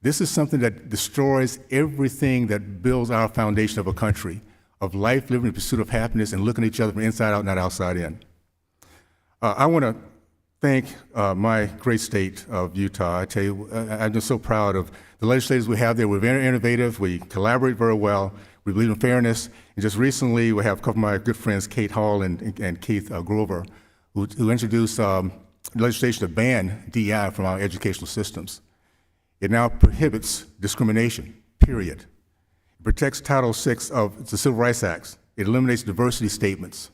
This is something that destroys everything that builds our foundation of a country, of life, living in pursuit of happiness, and looking at each other from inside out, not outside in. I want to thank my great state of Utah. I tell you, I'm just so proud of the legislators we have there. We're very innovative. We collaborate very well. We believe in fairness. And just recently, we have a couple of my good friends, Kate Hall and Keith Grover, who introduced legislation to ban DEI from our educational systems. It now prohibits discrimination, period. It protects Title VI of the Civil Rights Act. It eliminates diversity statements.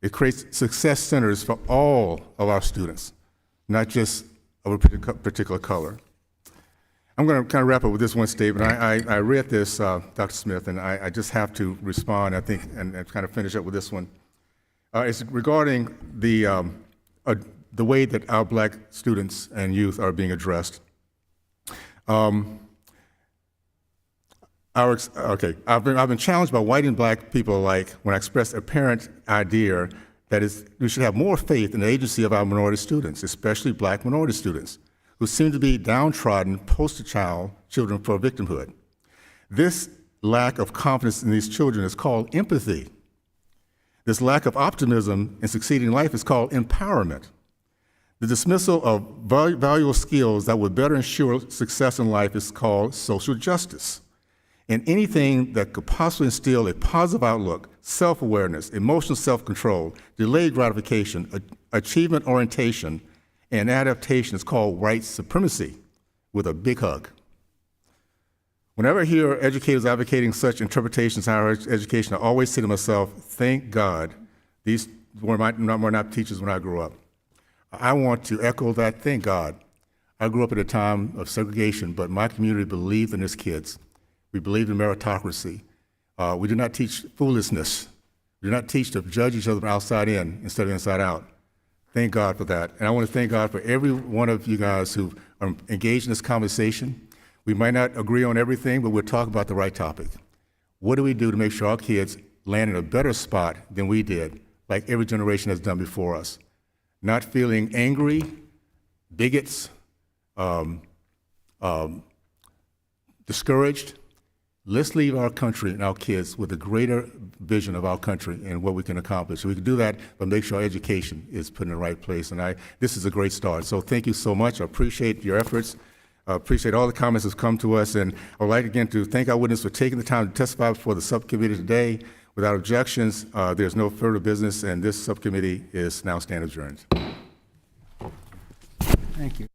It creates success centers for all of our students, not just of a particular color. I'm going to kind of wrap up with this one statement. I read this, Dr. Smith, and I just have to respond, I think, and kind of finish up with this one. It's regarding the way that our black students and youth are being addressed. I've been challenged by white and black people alike when I expressed a parent idea that is, we should have more faith in the agency of our minority students, especially black minority students, who seem to be downtrodden poster children for victimhood. This lack of confidence in these children is called empathy. This lack of optimism in succeeding in life is called empowerment. The dismissal of valuable skills that would better ensure success in life is called social justice. And anything that could possibly instill a positive outlook, self-awareness, emotional self-control, delayed gratification, achievement orientation, and adaptation is called white supremacy, with a big hug. Whenever I hear educators advocating such interpretations of higher education, I always say to myself, thank God these were not teachers when I grew up. I want to echo that, thank God. I grew up at a time of segregation, but my community believed in its kids. We believed in meritocracy. We did not teach foolishness. We do not teach to judge each other from outside in instead of inside out. Thank God for that. And I want to thank God for every one of you guys who are engaged in this conversation. We might not agree on everything, but we'll talk about the right topic. What do we do to make sure our kids land in a better spot than we did, like every generation has done before us? Not feeling angry, bigots, discouraged. Let's leave our country and our kids with a greater vision of our country and what we can accomplish. So we can do that, but make sure our education is put in the right place. And this is a great start. So thank you so much. I appreciate your efforts. I appreciate all the comments that's come to us. And I would like again to thank our witness for taking the time to testify before the subcommittee today. Without objections, there's no further business, and this subcommittee is now stand adjourned. Thank you.